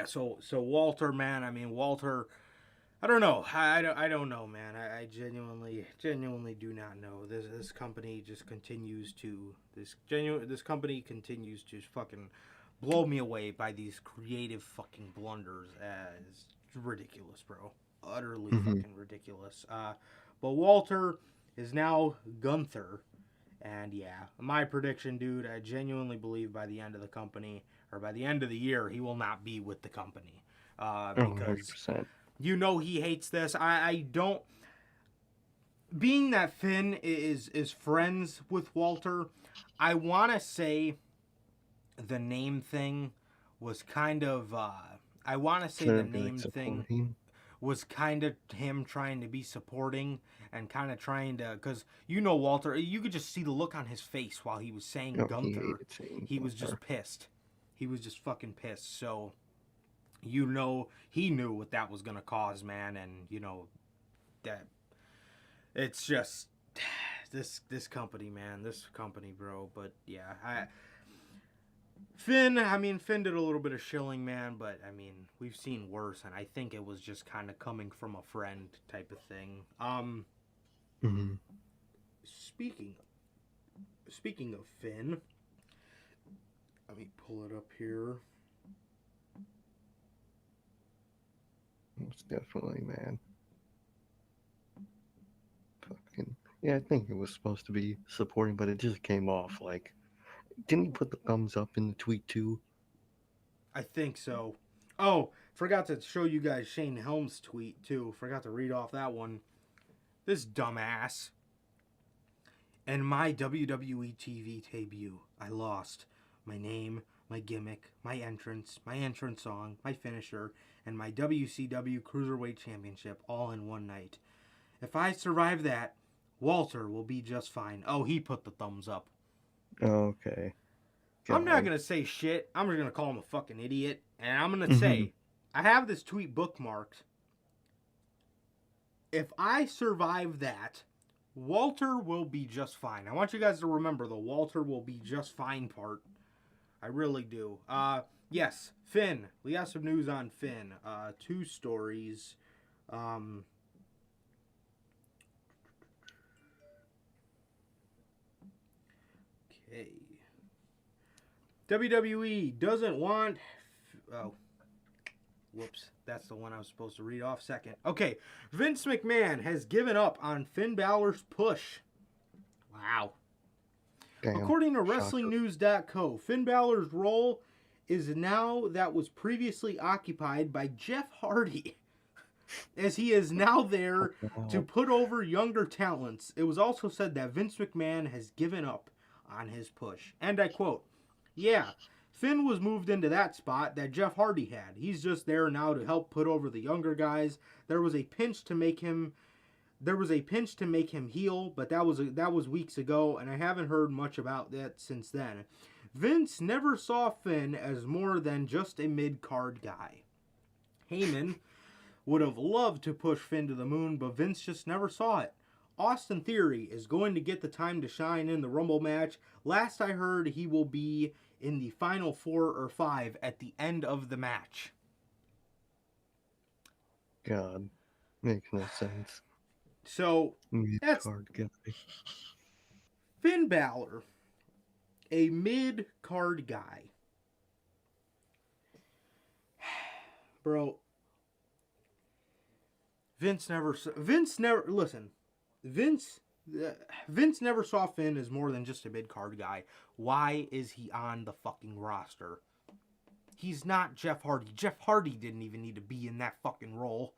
So Walter, man. I mean, Walter. I don't know. I don't know, man. I genuinely do not know. This company just continues to this company continues to fucking blow me away by these creative fucking blunders. As ridiculous, bro. Utterly fucking ridiculous. But Walter is now Gunther, and yeah, my prediction, dude. I genuinely believe by the end of the company or by the end of the year, he will not be with the company. Because 100%. you know he hates this. I don't. Being that Finn is friends with Walter, I want to say the name thing was kind of. I want to say So the it'd be like name thing supporting. was kind of him trying to be supporting and kind of trying to. Because you know Walter, you could just see the look on his face while he was saying Oh, he Gunther. hated saying He was Gunther. just pissed. He was just fucking pissed. So. You know, he knew what that was gonna cause, man, and you know that it's just this company, man, this company, bro. But yeah, Finn. I mean, Finn did a little bit of shilling, man, but I mean, we've seen worse, and I think it was just kind of coming from a friend type of thing. Mm-hmm. Speaking of Finn, let me pull it up here. Most definitely, man. Fucking yeah, I think it was supposed to be supporting, but it just came off like. Didn't he put the thumbs up in the tweet too? I think so. Oh, forgot to show you guys Shane Helms' tweet too. Forgot to read off that one. This dumbass. In my WWE TV debut, I lost my name, my gimmick, my entrance song, my finisher, and my WCW Cruiserweight Championship all in one night. If I survive that, Walter will be just fine. Oh, he put the thumbs up. Okay. I'm not God. going to say shit. I'm just going to call him a fucking idiot. And I'm going to Mhm. say, I have this tweet bookmarked. If I survive that, Walter will be just fine. I want you guys to remember the Walter will be just fine part. I really do. Yes, Finn. We got some news on Finn. Two stories. Okay. WWE doesn't want. Oh. Whoops. That's the one I was supposed to read off second. Okay. Vince McMahon has given up on Finn Balor's push. Wow. Damn. According to Shocker. WrestlingNews.co, Finn Balor's role is now that was previously occupied by Jeff Hardy, as he is now there to put over younger talents. It was also said that Vince McMahon has given up on his push. And I quote, yeah, Finn was moved into that spot that Jeff Hardy had. He's just there now to help put over the younger guys. There was a pinch to make him heel, but that was weeks ago, and I haven't heard much about that since then. Vince never saw Finn as more than just a mid-card guy. Heyman would have loved to push Finn to the moon, but Vince just never saw it. Austin Theory is going to get the time to shine in the Rumble match. Last I heard, he will be in the final 4 or 5 at the end of the match. God. Makes no sense. So, that's Mid-card guy. Finn Balor a mid-card guy. Bro, Vince never listen. Vince Vince never saw Finn as more than just a mid-card guy. Why is he on the fucking roster? He's not Jeff Hardy. Jeff Hardy didn't even need to be in that fucking role.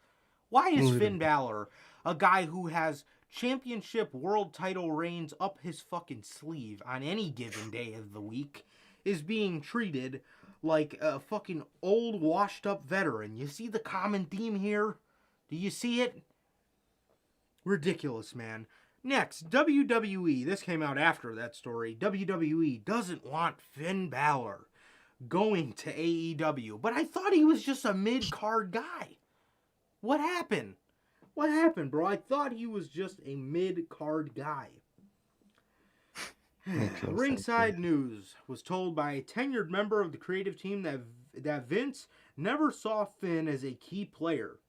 Why is Finn Balor, a guy who has championship world title reigns up his fucking sleeve on any given day of the week, is being treated like a fucking old washed up veteran? You see the common theme here? Do you see it? Ridiculous, man. Next, WWE. This came out after that story. WWE doesn't want Finn Balor going to AEW, but I thought he was just a mid-card guy. What happened? What happened, bro? I thought he was just a mid-card guy. Ringside News was told by a tenured member of the creative team that Vince never saw Finn as a key player.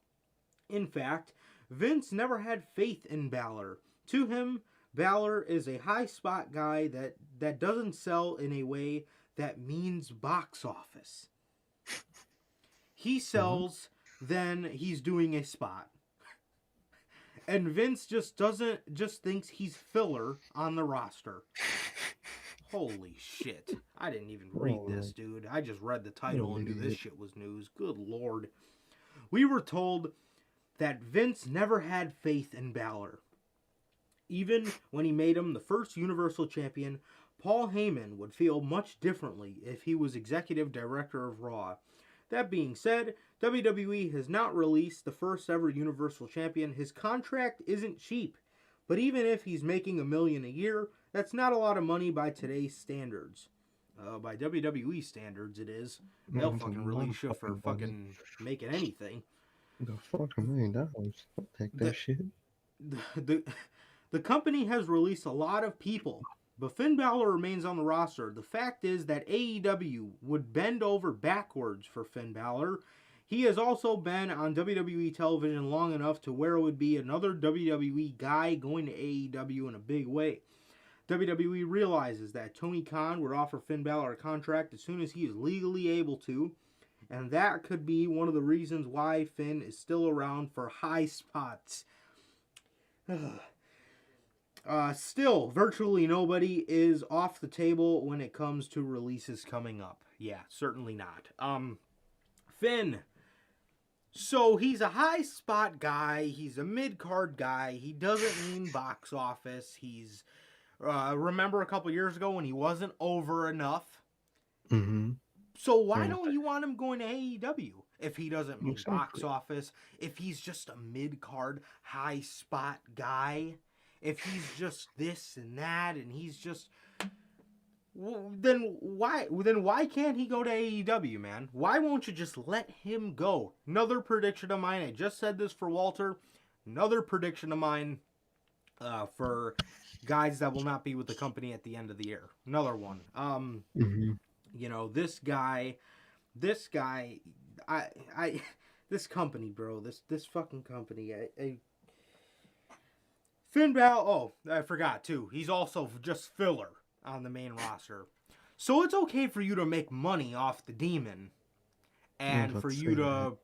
In fact, Vince never had faith in Balor. To him, Balor is a high spot guy that doesn't sell in a way that means box office. He sells, then he's doing a spot. And Vince just thinks he's filler on the roster. Holy shit. I didn't even read this, dude. I just read the title and knew this shit was news. Good lord. We were told that Vince never had faith in Balor. Even when he made him the first Universal Champion, Paul Heyman would feel much differently if he was executive director of Raw. That being said, WWE has not released the first ever Universal Champion. His contract isn't cheap, but even if he's making $1 million a year, that's not a lot of money by today's standards. By WWE standards, it is. They'll fucking release you for fucking making anything. The fucking $1 million. I'll take that shit. The company has released a lot of people, but Finn Balor remains on the roster. The fact is that AEW would bend over backwards for Finn Balor. He has also been on WWE television long enough to where it would be another WWE guy going to AEW in a big way. WWE realizes that Tony Khan would offer Finn Balor a contract as soon as he is legally able to, and that could be one of the reasons why Finn is still around for high spots. Still, virtually nobody is off the table when it comes to releases coming up. Yeah, certainly not. Finn. So he's a high spot guy. He's a mid-card guy. He doesn't mean box office. He's, remember a couple years ago when he wasn't over enough? Mm-hmm. So why don't you want him going to AEW if he doesn't mean box office? If he's just a mid-card, high spot guy? If he's just this and that, and he's just, then why can't he go to AEW, man? Why won't you just let him go? Another prediction of mine. I just said this for Walter. Another prediction of mine for guys that will not be with the company at the end of the year. Another one. You know, this guy, this company, bro. This fucking company. Finn Balor, oh, I forgot too. He's also just filler on the main roster. So it's okay for you to make money off the demon. And for you to,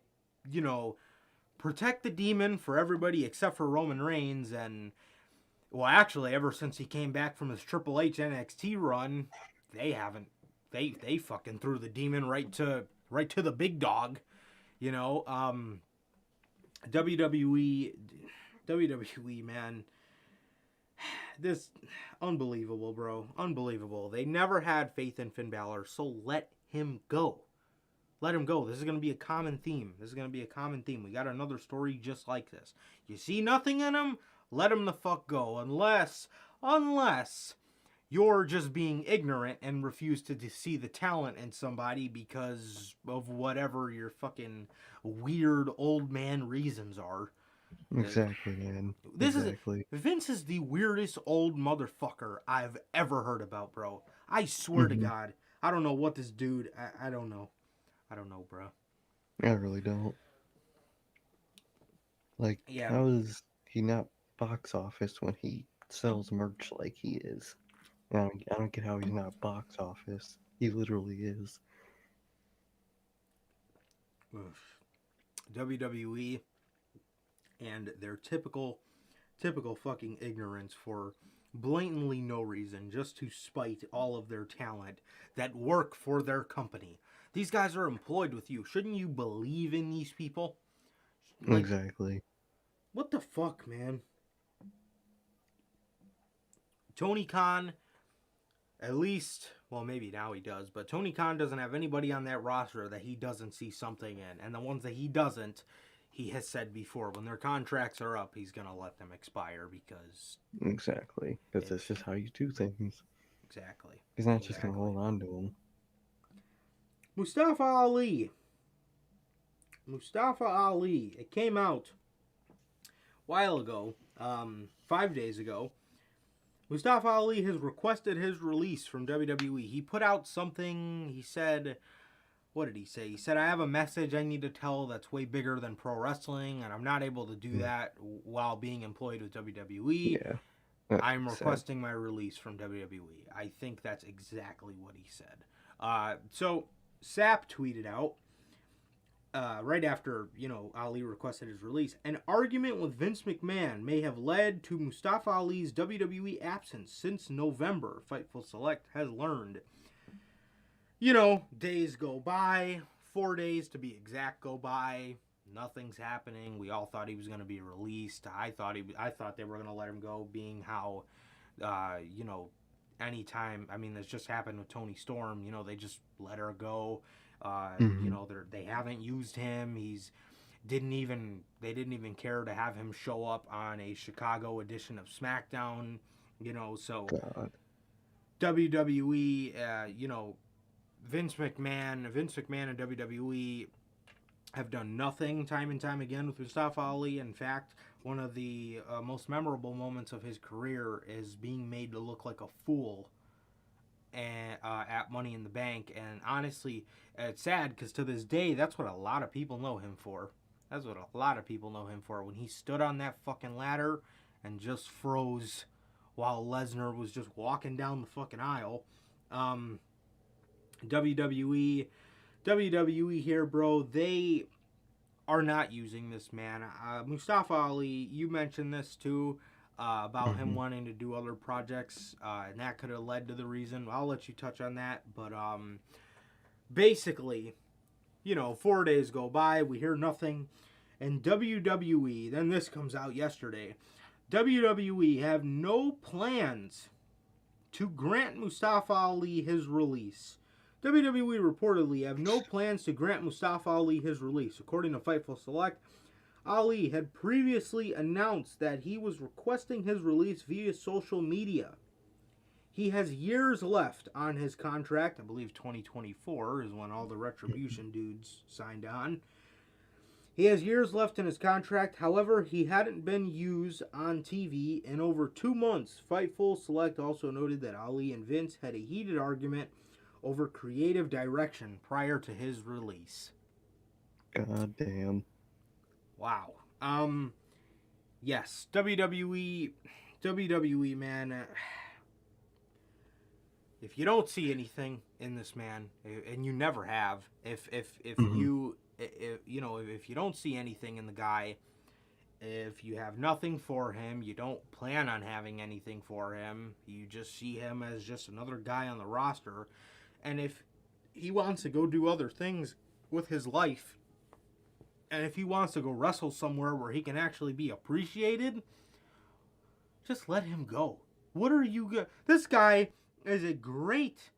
you know, protect the demon for everybody except for Roman Reigns. And, well, actually, ever since he came back from his Triple H NXT run, they fucking threw the demon right to the big dog. You know, WWE, man. This, unbelievable, bro. Unbelievable. They never had faith in Finn Balor, so let him go. Let him go. This is going to be a common theme. We got another story just like this. You see nothing in him? Let him the fuck go. Unless you're just being ignorant and refuse to see the talent in somebody because of whatever your fucking weird old man reasons are. Exactly, man. Vince is the weirdest old motherfucker I've ever heard about, bro. I swear to God. I don't know what this dude... I don't know. I don't know, bro. I really don't. Like, how is he not box office when he sells merch like he is? I don't get how he's not box office. He literally is. WWE and their typical fucking ignorance for blatantly no reason, just to spite all of their talent that work for their company. These guys are employed with you. Shouldn't you believe in these people? Like, Exactly. what the fuck, man? Tony Khan, at least, well, maybe now he does, but Tony Khan doesn't have anybody on that roster that he doesn't see something in. And the ones that he doesn't, he has said before, when their contracts are up, he's going to let them expire because... Exactly. Because that's just how you do things. Exactly. He's not just going to hold on to them. Mustafa Ali. It came out a while ago, 5 days ago. Mustafa Ali has requested his release from WWE. He put out something, he said, what did he say? He said, I have a message I need to tell that's way bigger than pro wrestling, and I'm not able to do that while being employed with WWE. Yeah. I'm requesting my release from WWE. I think that's exactly what he said. So, Sapp tweeted out, right after, Ali requested his release, an argument with Vince McMahon may have led to Mustafa Ali's WWE absence since November, Fightful Select has learned. Days go by, 4 days to be exact go by, nothing's happening. We all thought he was going to be released. I thought they were going to let him go, being how, anytime, this just happened with Toni Storm, they just let her go. They haven't used him. They didn't even care to have him show up on a Chicago edition of SmackDown, so God. WWE, Vince McMahon and WWE have done nothing time and time again with Mustafa Ali. In fact, one of the most memorable moments of his career is being made to look like a fool at Money in the Bank. And honestly, it's sad because to this day, that's what a lot of people know him for. When he stood on that fucking ladder and just froze while Lesnar was just walking down the fucking aisle. WWE here, bro, they are not using this man. Mustafa Ali, you mentioned this too, about him wanting to do other projects, and that could have led to the reason. I'll let you touch on that, but basically, 4 days go by, we hear nothing, and WWE, then this comes out yesterday, WWE have no plans to grant Mustafa Ali his release. WWE reportedly have no plans to grant Mustafa Ali his release. According to Fightful Select, Ali had previously announced that he was requesting his release via social media. He has years left on his contract. I believe 2024 is when all the Retribution dudes signed on. He has years left in his contract. However, he hadn't been used on TV in over 2 months. Fightful Select also noted that Ali and Vince had a heated argument over creative direction prior to his release. God damn. Wow. Yes, WWE, man. If you don't see anything in this man, and you never have, if you don't see anything in the guy, if you have nothing for him, you don't plan on having anything for him, you just see him as just another guy on the roster. And if he wants to go do other things with his life, and if he wants to go wrestle somewhere where he can actually be appreciated, just let him go. What are you... This guy is a great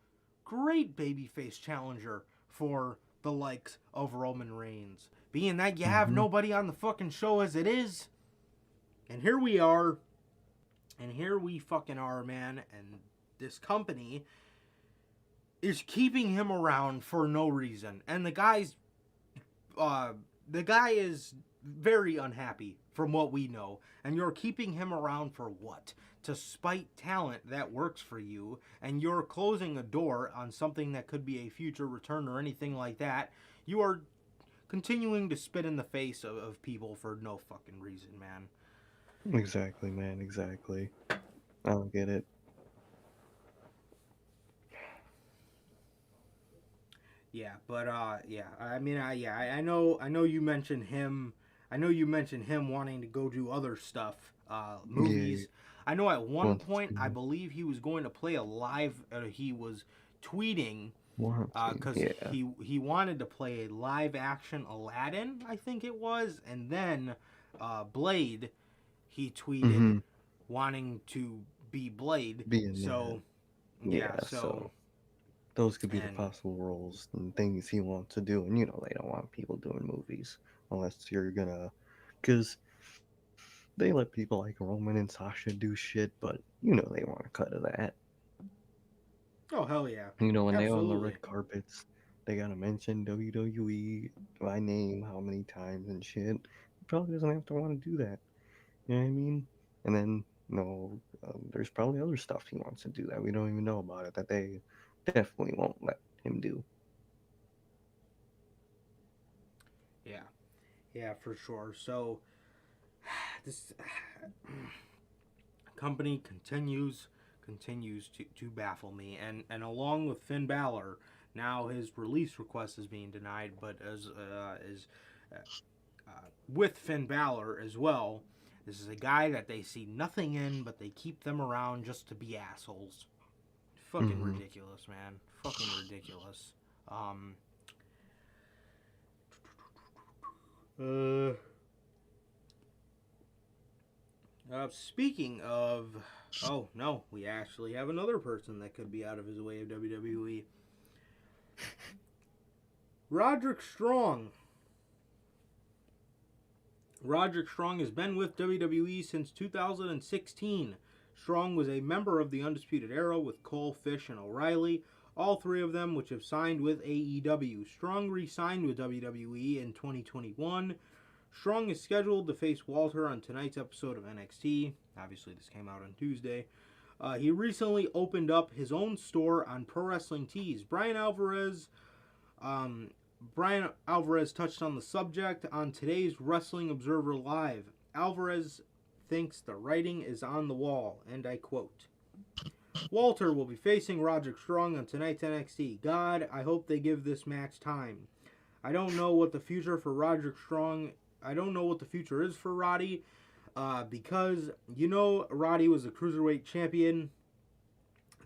babyface challenger for the likes of Roman Reigns. Being that you have nobody on the fucking show as it is. And here we are. And here we fucking are, man. And this company is keeping him around for no reason. And the guy is very unhappy from what we know. And you're keeping him around for what? To spite talent that works for you. And you're closing a door on something that could be a future return or anything like that. You are continuing to spit in the face of people for no fucking reason, man. Exactly, man. Exactly. I don't get it. Yeah, but yeah. I mean, I know you mentioned him. I know you mentioned him wanting to go do other stuff, Yeah, movies. I know at one wants point, I to, believe he was going to play a live. He was tweeting wants to, because yeah. he wanted to play a live action Aladdin, I think it was, and then Blade. He tweeted Mm-hmm. wanting to be Blade. Being that, So yeah, yeah, so so those could be the and possible roles and things he wants to do. And, you know, they don't want people doing movies unless you're gonna, because they let people like Roman and Sasha do shit, but, you know, they want a cut of that. oh hell yeah, You know, when they on the absolutely. red carpets, they gotta mention WWE by name how many times and shit. He probably doesn't have to want to do that. You know what I mean? And then, no, there's probably other stuff he wants to do that we don't even know about it that they definitely won't let him do. Yeah, yeah, for sure. So this company continues to baffle me, and along with Finn Balor, now his release request is being denied. But uh, with Finn Balor as well, this is a guy that they see nothing in, but they keep them around just to be assholes. Fucking Hmm. ridiculous, man. Fucking ridiculous. Um. Uh. Speaking of, oh no, we actually have another person that could be out of his way of WWE. Roderick Strong. Roderick Strong has been with WWE since 2016. Strong was a member of the Undisputed Era with Cole, Fish, and O'Reilly, all three of them which have signed with AEW. Strong re-signed with WWE in 2021. Strong is scheduled to face Walter on tonight's episode of NXT. Obviously, this came out on Tuesday. He recently opened up his own store on Pro Wrestling Tees. Um, Brian Alvarez touched on the subject on today's Wrestling Observer Live. Alvarez thinks the writing is on the wall, and I quote, Walter will be facing Roderick Strong on tonight's NXT. God, I hope they give this match time. I don't know what the future for Roderick Strong. I don't know what the future is for Roddy, because you know Roddy was a cruiserweight champion.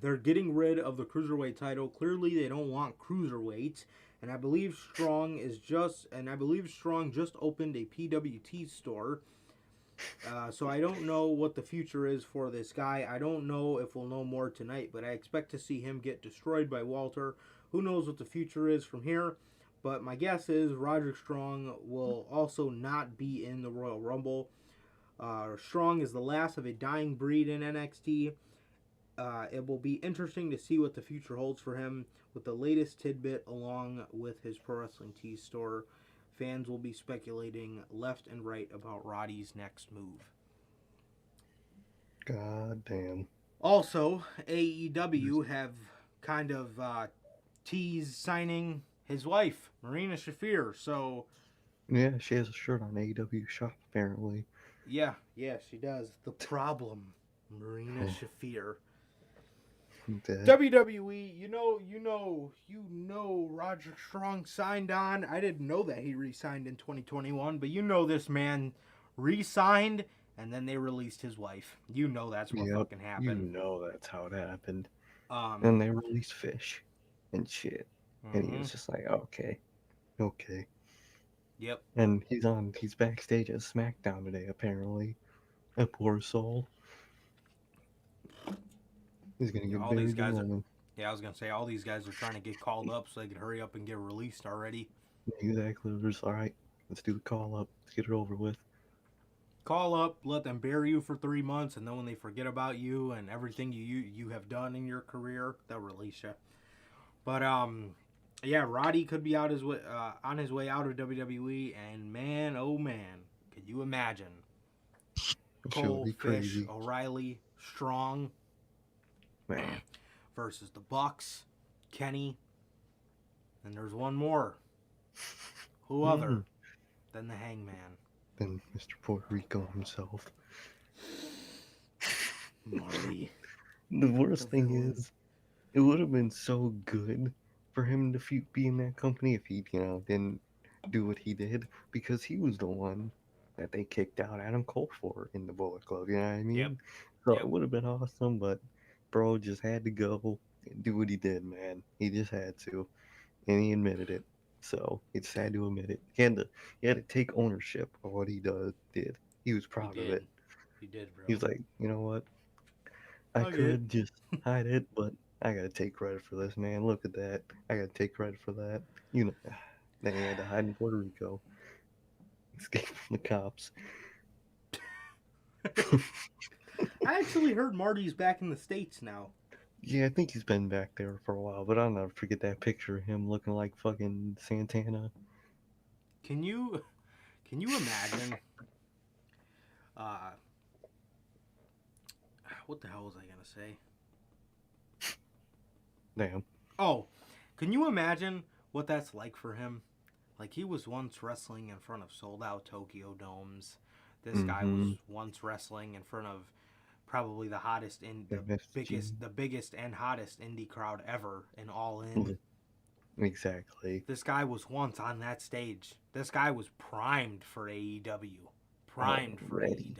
They're getting rid of the cruiserweight title. Clearly, they don't want cruiserweight, and I believe Strong just opened a PWT store. So I don't know what the future is for this guy. I don't know if we'll know more tonight, but I expect to see him get destroyed by Walter. Who knows what the future is from here? But my guess is Roderick Strong will also not be in the Royal Rumble. Strong is the last of a dying breed in NXT. It will be interesting to see what the future holds for him with the latest tidbit along with his Pro Wrestling Tees store. Fans will be speculating left and right about Roddy's next move. God damn. Also, AEW have kind of teased signing his wife, Marina Shafir. So, Yeah, she has a shirt on AEW shop apparently. yeah, she does. The problem, Marina Shafir. That, WWE, Roger Strong signed on. I didn't know that he re-signed in 2021, but you know this man re-signed and then they released his wife. You know that's what yep, fucking you happened. know that's how it happened. Um, And they released Fish and shit. And he mhm. was just like, okay, okay. Yep. And he's backstage at SmackDown today, apparently. That poor soul. He's gonna Yeah, get all these buried in guys are. Roman. Yeah, I was gonna say all these guys are trying to get called up so they can hurry up and get released already. Exactly. They're just, alright, let's do the call up. Let's get it over with. Call up, let them bury you for 3 months, and then when they forget about you and everything you have done in your career, they'll release you. But yeah, Roddy could be out his way on his way out of WWE, and man, oh man, could you imagine Sure, Cole, be Fish, crazy. O'Reilly, Strong Man. versus the Bucks, Kenny, and there's one more. Who other Mm. than the Hangman? Then Mr. Puerto Rico himself. Marty, The the worst thing villain. is, it would have been so good for him to be in that company if he, didn't do what he did, because he was the one that they kicked out Adam Cole for in the Bullet Club. You know what I Yep. mean? So Yep. it would have been awesome, but bro just had to go and do what he did, man. He just had to, and he admitted it. So he just had to admit it. He had to take ownership of what he did. He was He proud of did. it. He did, He bro. was like, you know what? I I get it. could just hide it, but I gotta take credit for this, man. Look at that. I gotta take credit for that. You know, then he had to hide in Puerto Rico, escape from the cops. I actually heard Marty's back in the States now. Yeah, I think he's been back there for a while, but I'll never forget that picture of him looking like fucking Santana. Can you imagine uh what the hell was I gonna say? Damn. Oh, can you imagine what that's like for him? Like, he was once wrestling in front of sold out Tokyo domes. This guy was Mm-hmm. once wrestling in front of probably the hottest in MSG. the biggest and hottest indie crowd ever in All In. Exactly. This guy was once on that stage. This guy was primed for AEW. Primed for Already.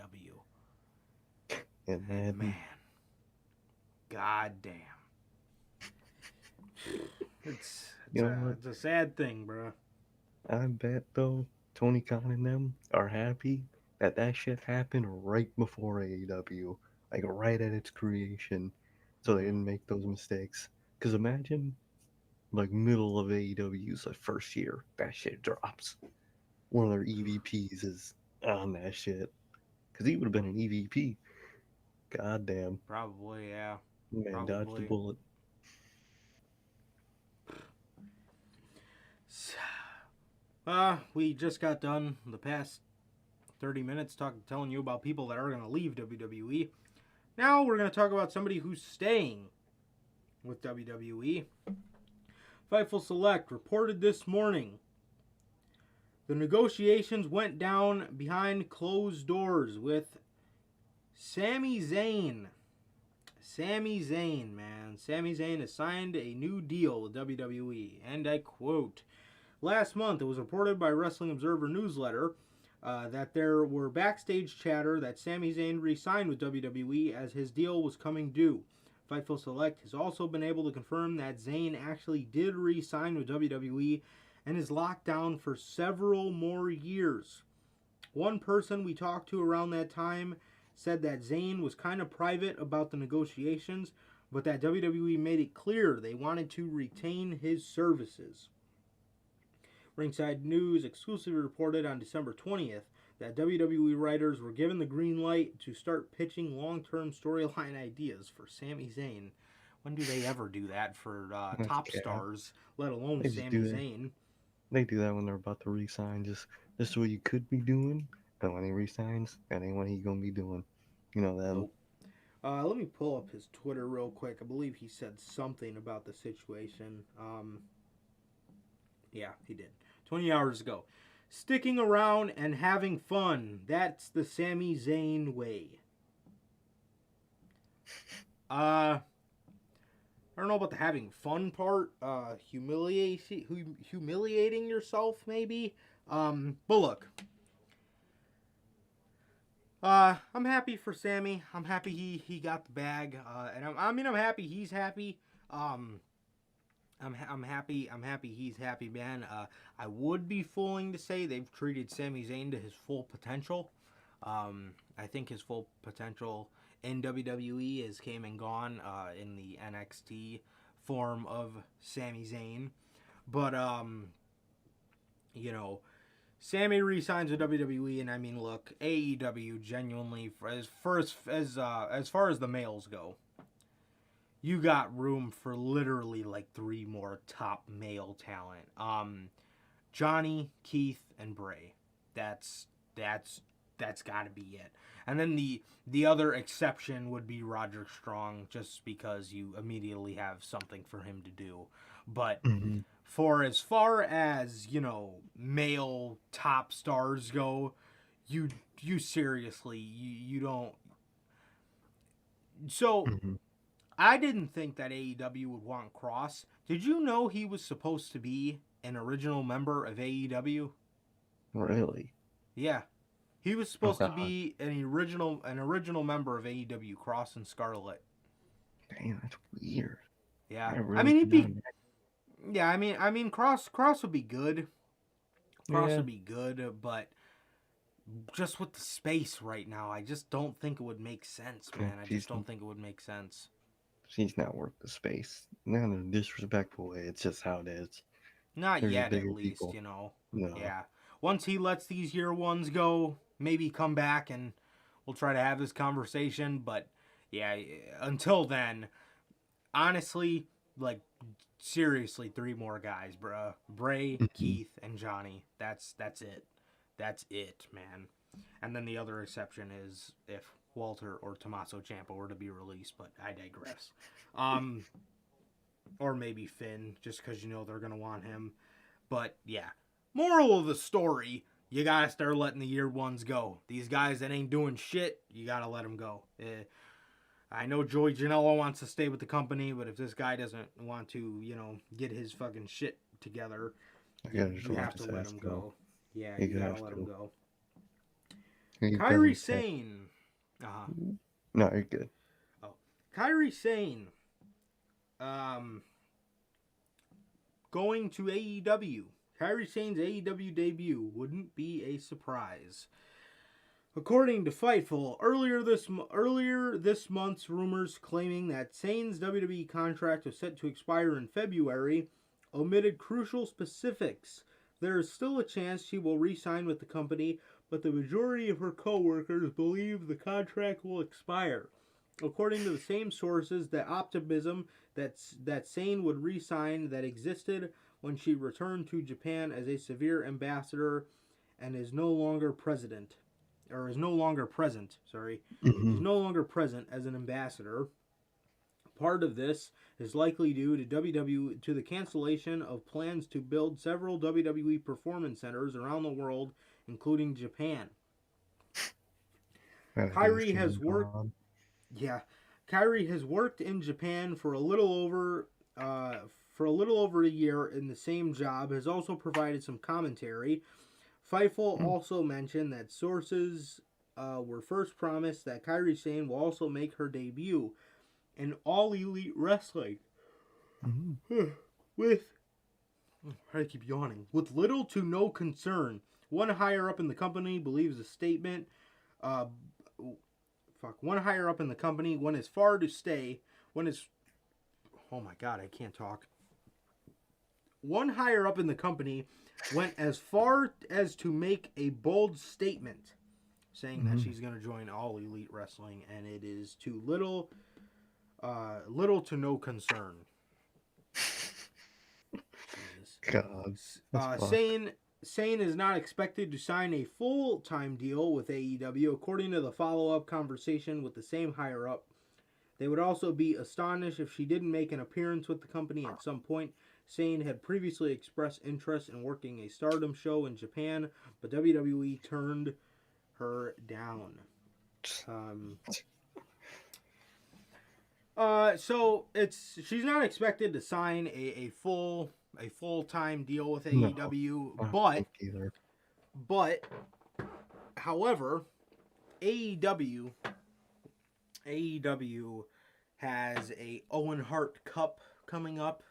AEW. And And then, man, god damn. you know what? It's a sad thing, bro. I bet though Tony Khan and them are happy that that shit happened right before AEW, like right at its creation, so they Mm-hmm. didn't make those mistakes. Cause imagine like middle of AEW's like first year, that shit drops. One of their EVPs is on that shit, cause he would have been an EVP. God damn, Probably, yeah. man, dodged the Probably. bullet. We just got done the past 30 minutes telling you about people that are going to leave WWE. Now we're going to talk about somebody who's staying with WWE. Fightful Select reported this morning the negotiations went down behind closed doors with Sami Zayn. Sami Zayn, man. Sami Zayn has signed a new deal with WWE. And I quote, last month it was reported by Wrestling Observer Newsletter that there were backstage chatter that Sami Zayn re-signed with WWE as his deal was coming due. Fightful Select has also been able to confirm that Zayn actually did re-sign with WWE and is locked down for several more years. One person we talked to around that time said that Zayn was kind of private about the negotiations, but that WWE made it clear they wanted to retain his services. Ringside News exclusively reported on December 20th that WWE writers were given the green light to start pitching long-term storyline ideas for Sami Zayn. When do they ever do that for That's top cat. stars, let alone They just Sami do that. Zayn? They do that when they're about to resign. Just this is what you could be doing, but when he resigns, that ain't what he gonna be doing. You know them. Nope. Let me pull up his Twitter real quick. I believe he said something about the situation. Yeah, he did. 20 hours ago. Sticking around and having fun. That's the Sami Zayn way. I don't know about the having fun part. Humiliating yourself, maybe. But look. I'm happy for Sammy. I'm happy he got the bag. And I'm happy he's happy. I'm happy he's happy, man. I would be fooling to say they've treated Sami Zayn to his full potential. I think his full potential in WWE is came and gone in the NXT form of Sami Zayn. But Sammy re-signs with WWE, and I mean, look, AEW genuinely, as far as the males go, you got room for literally like 3 more top male talent. Johnny, Keith, and Bray. That's got to be it. And then the other exception would be Roderick Strong, just because you immediately have something for him to do. But Mm-hmm. for as far as male top stars go, you seriously you don't. So Mm-hmm. I didn't think that AEW would want Cross. Did you know he was supposed to be an original member of AEW? Really? Yeah. He was Oh supposed to God. be an original member of AEW, Cross and Scarlet. Damn, that's weird. Yeah. I I really mean, did he'd not be. know. Yeah, I mean, Cross would be good. Cross Yeah. would be good, but just with the space right now, I just don't think it would make sense, man. I just don't think it would make sense. She's not worth the space. Not in a disrespectful way. It's just how it is. Not There's yet, at bigger least, people. you know. No. Yeah. Once he lets these year ones go, maybe come back and we'll try to have this conversation. But yeah, until then, honestly, like seriously, 3 more guys, bruh. Bray, Mhm. Keith, and Johnny. That's it. That's it, man. And then the other exception is if Walter or Tommaso Ciampa were to be released, but I digress. Or maybe Finn, just because you know they're gonna want him. But yeah, moral of the story: you gotta start letting the year ones go. These guys that ain't doing shit, you gotta let them go. I know Joey Janela wants to stay with the company, but if this guy doesn't want to, you know, get his fucking shit together, you have to let him go. Yeah, you gotta let him go. Kairi Sane. No, you're good. Oh, Kairi Sane. Going to AEW. Kairi Sane's AEW debut wouldn't be a surprise. According to Fightful, earlier this month's rumors claiming that Sane's WWE contract was set to expire in February omitted crucial specifics. There is still a chance she will re-sign with the company, but the majority of her co-workers believe the contract will expire. According to the same sources, the optimism that Sane would re-sign that existed when she returned to Japan as a severe ambassador and is no longer present. Is no longer present as an ambassador. Part of this is likely due to the cancellation of plans to build several WWE performance centers around the world, including Japan. Kairi has worked. Yeah, Kairi has worked in Japan for a little over a year in the same job. Has also provided some commentary. Fightful also mentioned that sources were first promised that Kairi Sane will also make her debut in All Elite Wrestling. With I keep yawning. With little to no concern. One higher up in the company believes the statement. One higher up in the company went as far to stay. Oh my god, I can't talk. One higher up in the company went as far as to make a bold statement saying that she's going to join All Elite Wrestling, and it is too little to no concern. God. Sane is not expected to sign a full-time deal with AEW, according to the follow-up conversation with the same higher-up. They would also be astonished if she didn't make an appearance with the company at some point. Sane had previously expressed interest in working a Stardom show in Japan, but WWE turned her down. So she's not expected to sign a full-time deal with AEW, but however, AEW has a Owen Hart Cup coming up.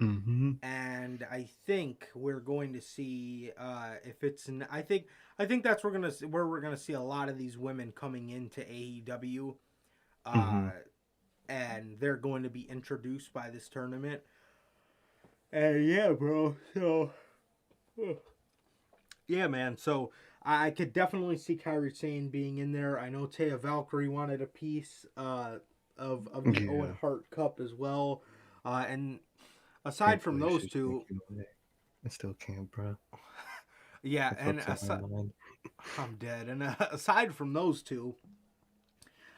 And I think we're going to see I think that's where we're gonna see a lot of these women coming into AEW, and they're going to be introduced by this tournament. And yeah, bro. So yeah, man. So I could definitely see Kairi Sane being in there. I know Taya Valkyrie wanted a piece of the Owen Hart Cup as well, and aside from those two, I still can't, bro. Yeah, and I'm dead. And aside from those two,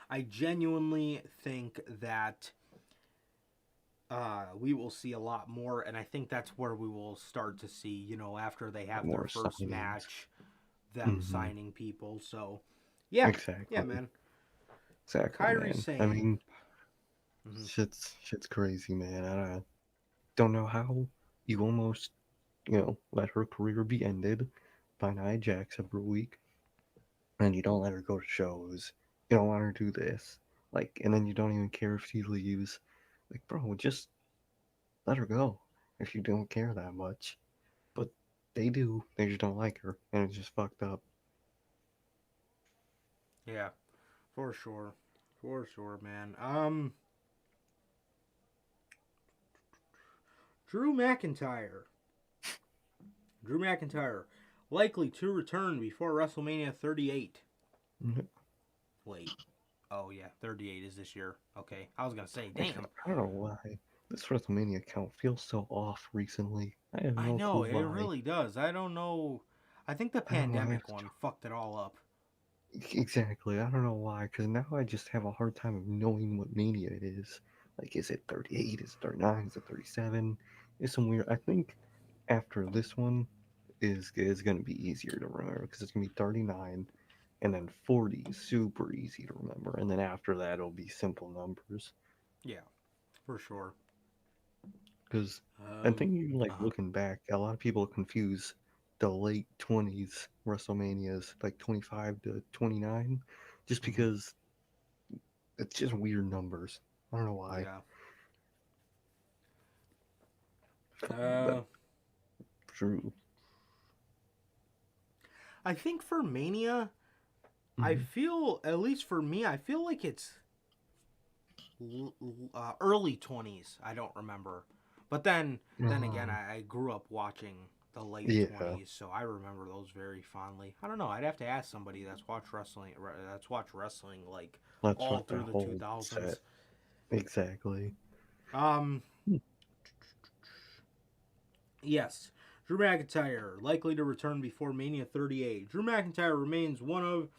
I genuinely think that we will see a lot more, and I think that's where we will start to see, you know, after they have their first match, them signing people. So, yeah, exactly. Yeah, man. Exactly. Kairi Sane. I mean, Mm-hmm. Shit's crazy, man. I don't know how you almost, let her career be ended by Nia Jax every week, and you don't let her go to shows. You don't want her to do this, and then you don't even care if she leaves. Like, bro, just let her go if you don't care that much. But they do. They just don't like her, and it's just fucked up. Yeah, for sure. For sure, man. Drew McIntyre. Drew McIntyre likely to return before WrestleMania 38. Mhm. Wait. Oh yeah, 38 is this year. Okay. I was gonna say, Actually, damn. I don't know why this WrestleMania count feels so off recently. I have I no know clue it why. really does. I don't know. I think the I don't know. pandemic one fucked it all up. Exactly. I don't know why. Because now I just have a hard time of knowing what Mania it is. Like, is it 38? Is it 39? Is it 37? It's some weird. I think after this one is going to be easier to remember because it's going to be 39, and then 40 is super easy to remember, and then after that it'll be simple numbers. Yeah, for sure. Because I Um. think like Uh-huh. looking back, a lot of people confuse the late 20s WrestleManias, like 25 to 29, just Hmm. because it's just weird numbers. I don't know why, Yeah. but Uh. true. I think for Mania, I Hmm. feel, at least for me, I feel like it's early 20s. I don't remember. But then again, Um, I grew up watching the late yeah, 20s, so I remember those very fondly. I don't know. I'd have to ask somebody that's watched wrestling like that's all what that through the whole set 2000s. exactly. Um, yes. Drew McIntyre likely to return before Mania 38. Drew McIntyre remains one of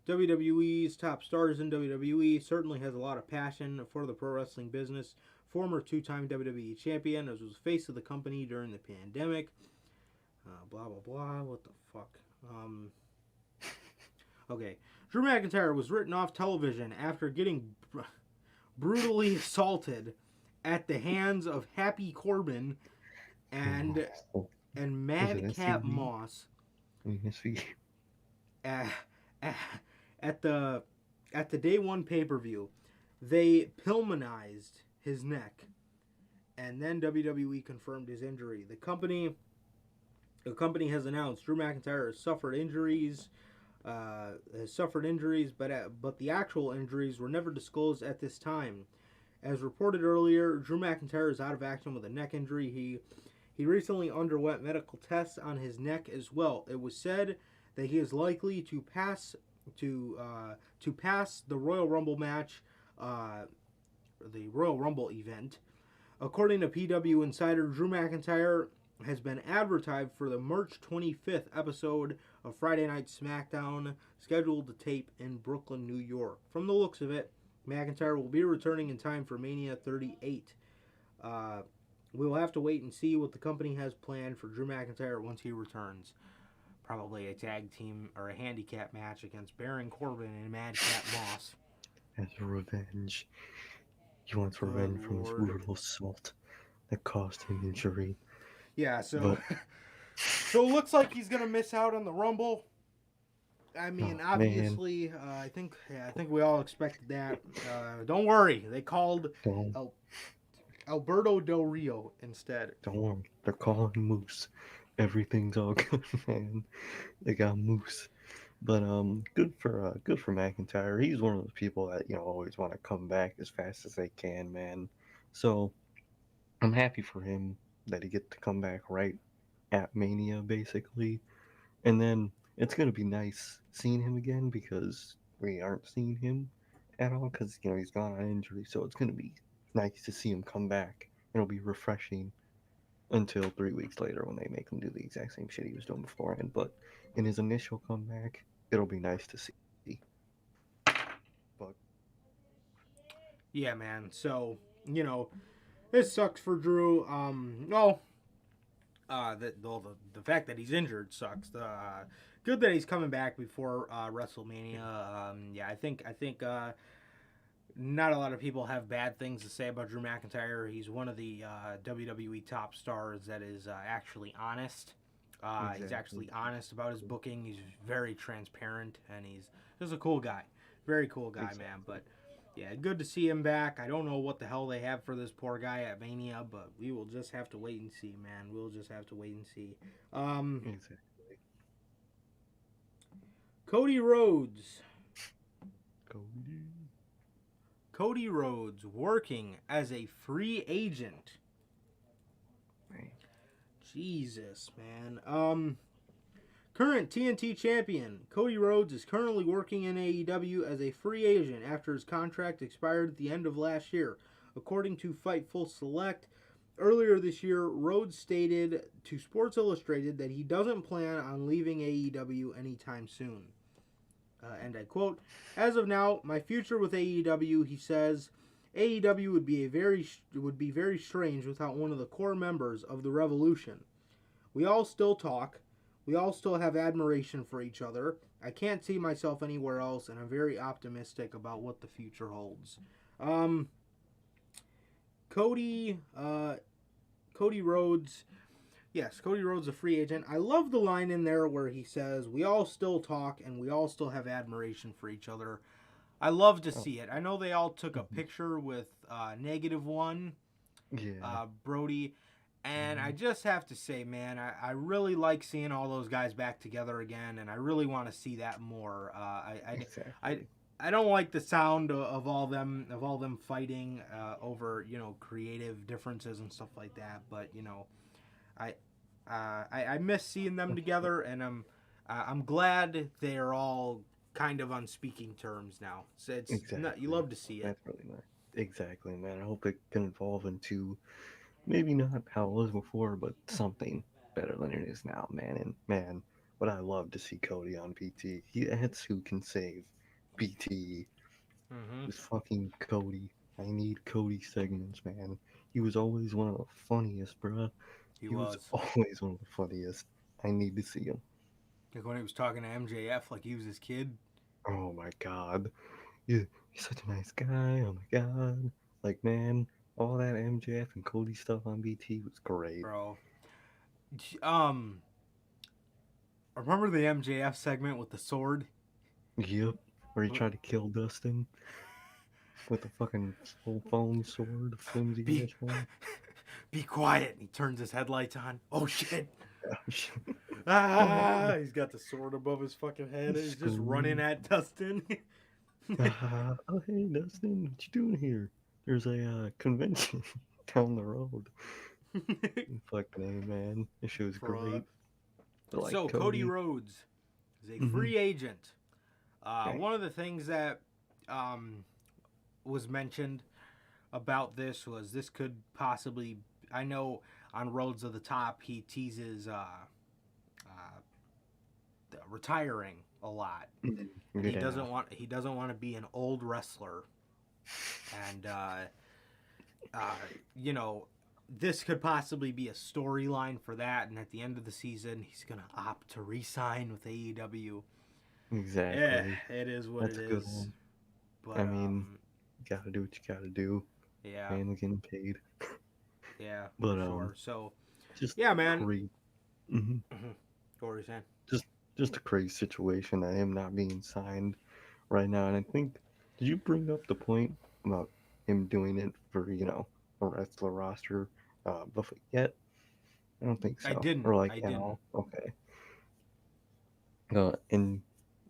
WWE's top stars in WWE, certainly has a lot of passion for the pro wrestling business. Former two-time WWE champion, as was face of the company during the pandemic. Blah blah blah. What the fuck? Okay. Drew McIntyre was written off television after getting brutally assaulted at the hands of Happy Corbin Oh, and so was it Madcap SCV? Moss SCV. at, at the day one pay per view. They Pillmanized his neck, and then WWE confirmed his injury. The company has announced Drew McIntyre has suffered injuries, but the actual injuries were never disclosed at this time. As reported earlier, Drew McIntyre is out of action with a neck injury. He recently underwent medical tests on his neck as well. It was said that he is likely to pass the Royal Rumble match, the Royal Rumble event. According to PW Insider, Drew McIntyre has been advertised for the March 25th episode of Friday Night SmackDown, scheduled to tape in Brooklyn, New York. From the looks of it, McIntyre will be returning in time for Mania 38. Uh, we will have to wait and see what the company has planned for Drew McIntyre once he returns. Probably a tag team or a handicap match against Baron Corbin and Madcap Moss. As revenge. He wants Good revenge from his lord. brutal assault that caused him injury. Yeah, so But so it looks like he's gonna miss out on the Rumble. I mean, oh man, obviously, I think we all expected that. Don't worry, they called don't El- Alberto Del Rio instead. don't worry. They're calling Moose. Everything's all good, man. They got Moose. But good for McIntyre. He's one of those people that always want to come back as fast as they can, man. So I'm happy for him that he get to come back right at Mania, basically. And then it's gonna be nice seeing him again because we aren't seeing him at all because he's gone on injury. So it's gonna be nice to see him come back. It'll be refreshing until 3 weeks later when they make him do the exact same shit he was doing beforehand. But in his initial comeback, it'll be nice to see. But Yeah, man. So it sucks for Drew. Well, the fact that he's injured sucks. Good that he's coming back before WrestleMania. Yeah, I think not a lot of people have bad things to say about Drew McIntyre. He's one of the WWE top stars that is actually honest. Exactly. He's actually honest about his booking. He's very transparent, and he's just a cool guy. Very cool guy, man. But yeah, good to see him back. I don't know what the hell they have for this poor guy at Mania, but we will just have to wait and see, man. We'll just have to wait and see. Exactly. Cody Rhodes. Cody. Cody Rhodes working as a free agent. Right. Jesus, man. Current TNT champion Cody Rhodes is currently working in AEW as a free agent after his contract expired at the end of last year. According to Fightful Select, earlier this year, Rhodes stated to Sports Illustrated that he doesn't plan on leaving AEW anytime soon. And I quote, "As of now, my future with AEW," he says, "AEW would be very strange without one of the core members of the Revolution. We all still talk. We all still have admiration for each other. I can't see myself anywhere else, and I'm very optimistic about what the future holds." Cody Rhodes. Yes, Cody Rhodes, a free agent. I love the line in there where he says, "We all still talk and we all still have admiration for each other." I love to see it. I know they all took a picture with -1, Brody. And I just have to say, man, I really like seeing all those guys back together again, and I really want to see that more. I don't like the sound of all them fighting over creative differences and stuff like that. But I miss seeing them together, and I'm glad they are all kind of on speaking terms now. So you love to see it. That's really nice. Exactly, man. I hope it can evolve into maybe not how it was before, but something better than it is now, man. And man, what I love to see Cody on BT. That's who can save BT. Just fucking Cody. I need Cody segments, man. He was always one of the funniest, bruh. He was always one of the funniest. I need to see him. Like when he was talking to MJF like he was his kid. Oh my god. You're such a nice guy. Oh my god. Like, man, all that MJF and Cody stuff on BT was great. Bro. Remember the MJF segment with the sword? Yep. Where he tried to kill Dustin with a fucking full foam sword, flimsy ass one. Be quiet. And he turns his headlights on. Oh shit. Gosh. He's got the sword above his fucking head. He's just running at Dustin. Oh hey Dustin, what you doing here? There's a convention down the road. Fucking A, man. This shit was great. Like so Cody Rhodes is a free agent. One of the things that was mentioned about this was this could possibly, I know on Roads of the Top he teases retiring a lot. He doesn't want to be an old wrestler, and this could possibly be a storyline for that. And at the end of the season, he's gonna opt to re-sign with AEW. Exactly. Yeah, it is what That's it a good is. one. But I mean, you gotta do what you gotta do. Yeah. And getting paid. Yeah. But sure. So. Just man. What were you saying? Just a crazy situation that him not being signed right now. And I think, did you bring up the point about him doing it for a wrestler roster before yet? I don't think so. I didn't. Or like I at didn't. all. Okay. And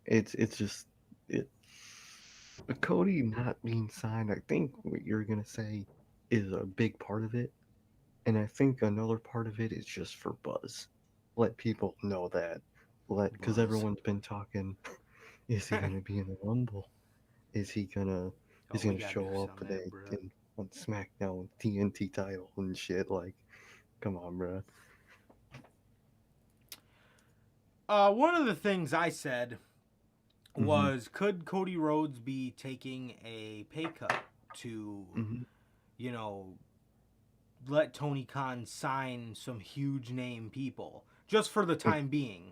it's just Cody not being signed. I think what you're gonna say is a big part of it, and I think another part of it is just for buzz. Let people know that. Because everyone's been talking. Is he gonna be in the Rumble? Is he gonna show up today on SmackDown TNT title and shit? Like, come on, bro. One of the things I said was, could Cody Rhodes be taking a pay cut to, let Tony Khan sign some huge name people just for the time being?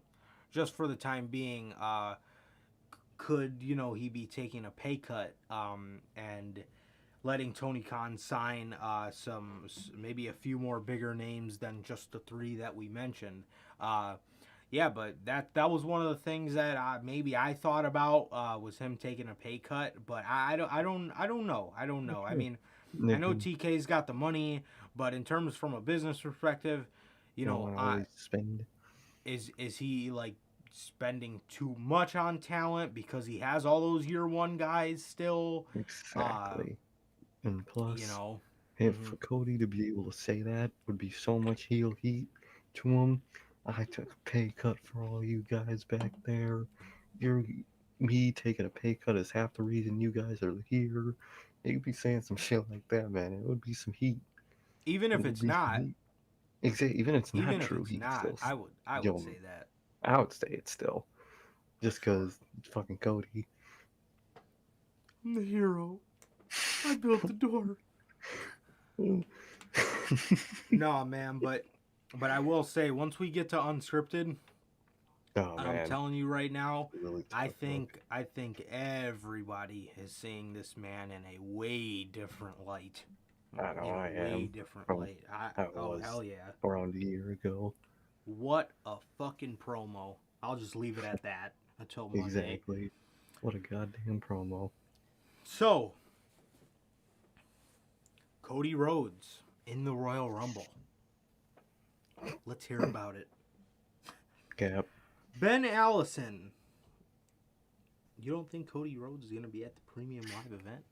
could, he be taking a pay cut and letting Tony Khan sign maybe a few more bigger names than just the three that we mentioned. Yeah, but that was one of the things that maybe I thought about was him taking a pay cut, but I don't know. I mean, I Nick, know TK's got the money, but in terms from a business perspective, you don't want to always spend. is he like spending too much on talent because he has all those year one guys still? Exactly. And plus, You know, if mhm. for Cody to be able to say that would be so much heel heat to him. I took a pay cut for all you guys back there. Me taking a pay cut is half the reason you guys are here. He could be saying some shit like that, man. It would be some heat. Even if It would it's be some not, heat. Exactly. Even if it's not even if true, it's he not, still I would yo. say that. I would say it still, just because it's fucking Cody. I'm the hero. I built the door. No, man, but I will say once we get to unscripted, Oh I'm man, telling you right now, really I tough look. think everybody is seeing this man in a way different light. I know In I a way am. different From light. I Oh was hell yeah. around a year ago. What a fucking promo. I'll just leave it at that until Monday. Exactly. What a goddamn promo. So, Cody Rhodes in the Royal Rumble. Let's hear about it. Cap. Ben Allison. You don't think Cody Rhodes is going to be at the Premium Live event?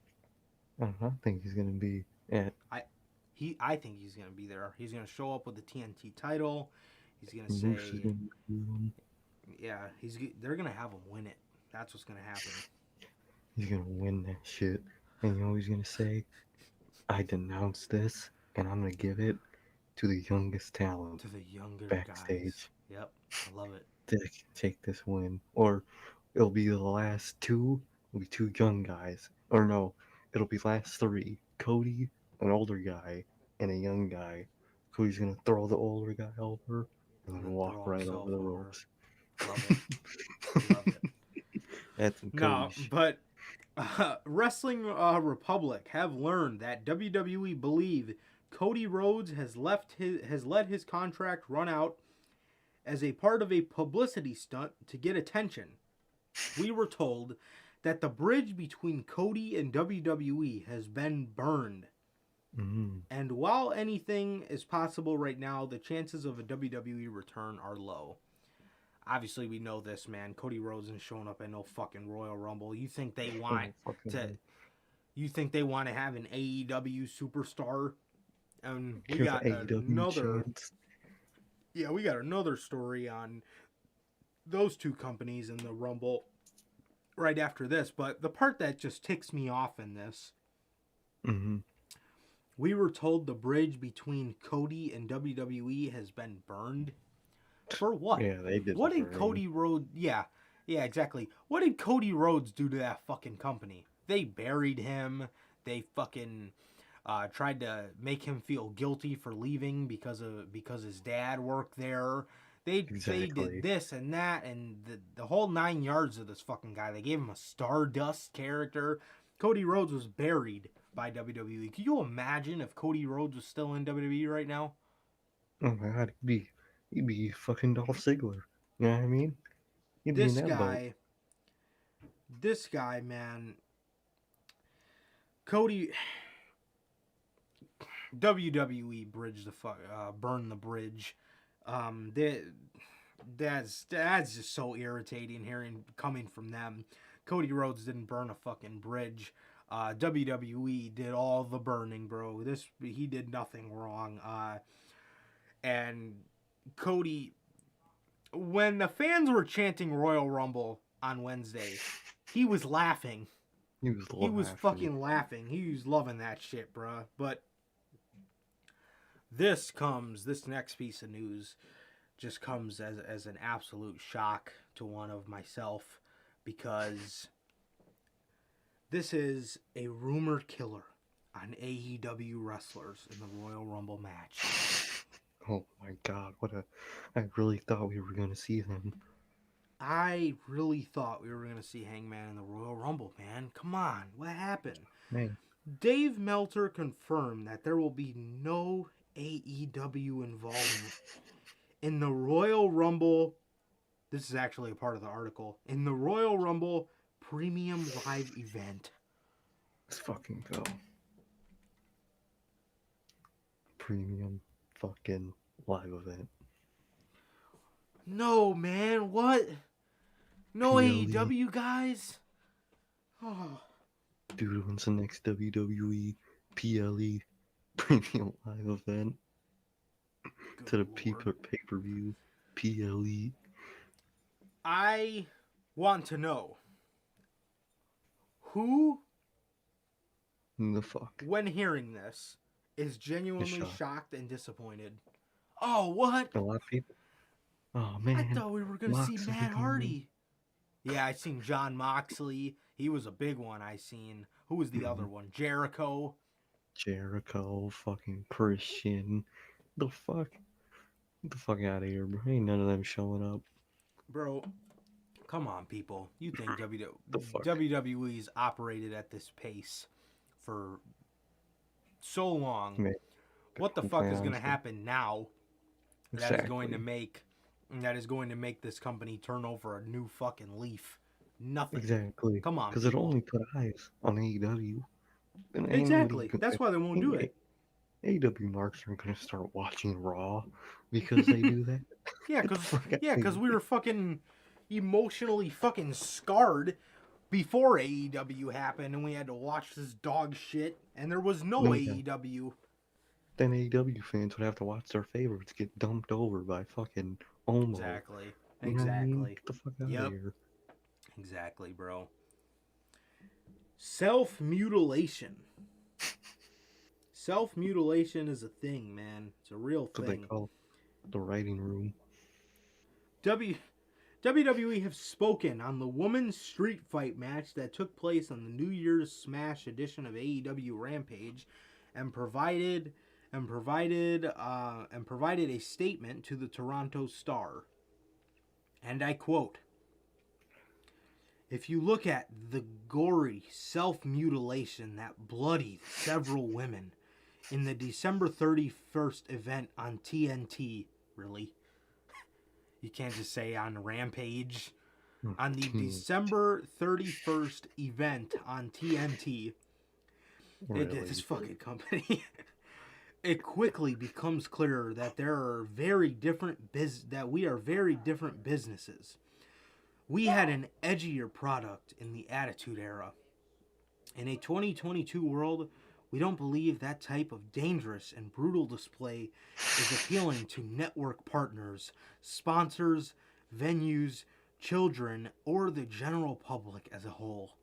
I think he's gonna be at. I think he's going to be there. He's going to show up with the TNT title. He's going to Moose is say, gonna be him. yeah, they're going to have him win it. That's what's going to happen. He's gonna win that shit, and you know what he's gonna say? I denounce this, and I'm gonna give it to the youngest talent To the younger guys. backstage Yep, I love it. to take this win, or it'll be the last two. It'll be two young guys, or no, it'll be last three. Cody, an older guy, and a young guy. Cody's gonna throw the older guy over and And then then walk throw right himself over the over. ropes. Love it. Love it. That's some Cody No, shit. but Wrestling Republic have learned that WWE believe Cody Rhodes has let his contract run out as a part of a publicity stunt to get attention. We were told that the bridge between Cody and WWE has been burned. Mm. And while anything is possible right now, the chances of a WWE return are low. Obviously, we know this, man. Cody Rhodes isn't showing up at no fucking Royal Rumble. You think they want to? You think they want to have an AEW superstar? And we Here's got an AEW another. chance. Yeah, we got another story on those two companies in the Rumble right after this. But the part that just ticks me off in this, Mm-hmm. we were told the bridge between Cody and WWE has been burned. For what? Yeah, they did. What did Cody Rhodes? Yeah, exactly. What did Cody Rhodes do to that fucking company? They buried him. They fucking tried to make him feel guilty for leaving because his dad worked there. They did this and that and the whole 9 yards of this fucking guy. They gave him a Stardust character. Cody Rhodes was buried by WWE. Can you imagine if Cody Rhodes was still in WWE right now? Oh my god, he'd be fucking Dolph Ziggler. You know what I mean? He'd be in This that boat. guy, man. Cody, WWE bridge the fuck, burn the bridge. That's just so irritating hearing coming from them. Cody Rhodes didn't burn a fucking bridge. WWE did all the burning, bro. He did nothing wrong. And Cody, when the fans were chanting Royal Rumble on Wednesday, he was laughing. He was laughing. He was fucking laughing. He was loving that shit, bruh. But this next piece of news just comes as an absolute shock to one of myself, because this is a rumor killer on AEW wrestlers in the Royal Rumble match. Oh my god, I really thought we were gonna see them. I really thought we were going to see Hangman in the Royal Rumble, man. Come on. What happened? Man, Dave Meltzer confirmed that there will be no AEW involvement in the Royal Rumble. This is actually a part of the article. In the Royal Rumble Premium Live event. let's fucking go. Premium fucking live event. No, man. What? No PLE. AEW guys? Oh. Dude, when's the next WWE PLE premium live event? To the pay-per-view PLE. I want to know who, The fuck? when hearing this, is genuinely shocked. shocked and disappointed. Oh, what? A lot of people. Oh I man. thought we were going to see Moxley Matt coming in. Hardy. Yeah, I seen John Moxley. He was a big one I seen. Who was the other one? Jericho. Jericho, fucking Christian. The fuck? Get the fuck out of here, bro. Ain't none of them showing up. Bro, come on, people. You think The fuck? WWE's operated at this pace for so long. Man, What the fuck is going to happen now that is going to make this company turn over a new fucking leaf? Nothing. Exactly. Come on, Because it people. only put eyes on AEW. And Exactly. That's why they won't do it. AEW marks aren't gonna start watching Raw because they do that. Yeah, Get the because fuck outta we were fucking emotionally fucking scarred before AEW happened, and we had to watch this dog shit, and there was no Yeah. AEW. Then AEW fans would have to watch their favorites get dumped over by fucking Omo. Exactly. You know what I mean? Exactly. Get the fuck out Yep. of here. Exactly, bro. Self-mutilation. Self-mutilation is a thing, man. It's a real That's what they thing. call the writing room. WWE have spoken on the women's street fight match that took place on the New Year's Smash edition of AEW Rampage, and provided a statement to the Toronto Star. And I quote, "If you look at the gory self-mutilation that bloodied several women in the December 31st event on TNT, really? You can't just say on Rampage. On the December 31st event on TNT, Really? this fucking company, it quickly becomes clear that we are very different businesses. We had an edgier product in the Attitude Era. In a 2022 world, we don't believe that type of dangerous and brutal display is appealing to network partners, sponsors, venues, children, or the general public as a whole."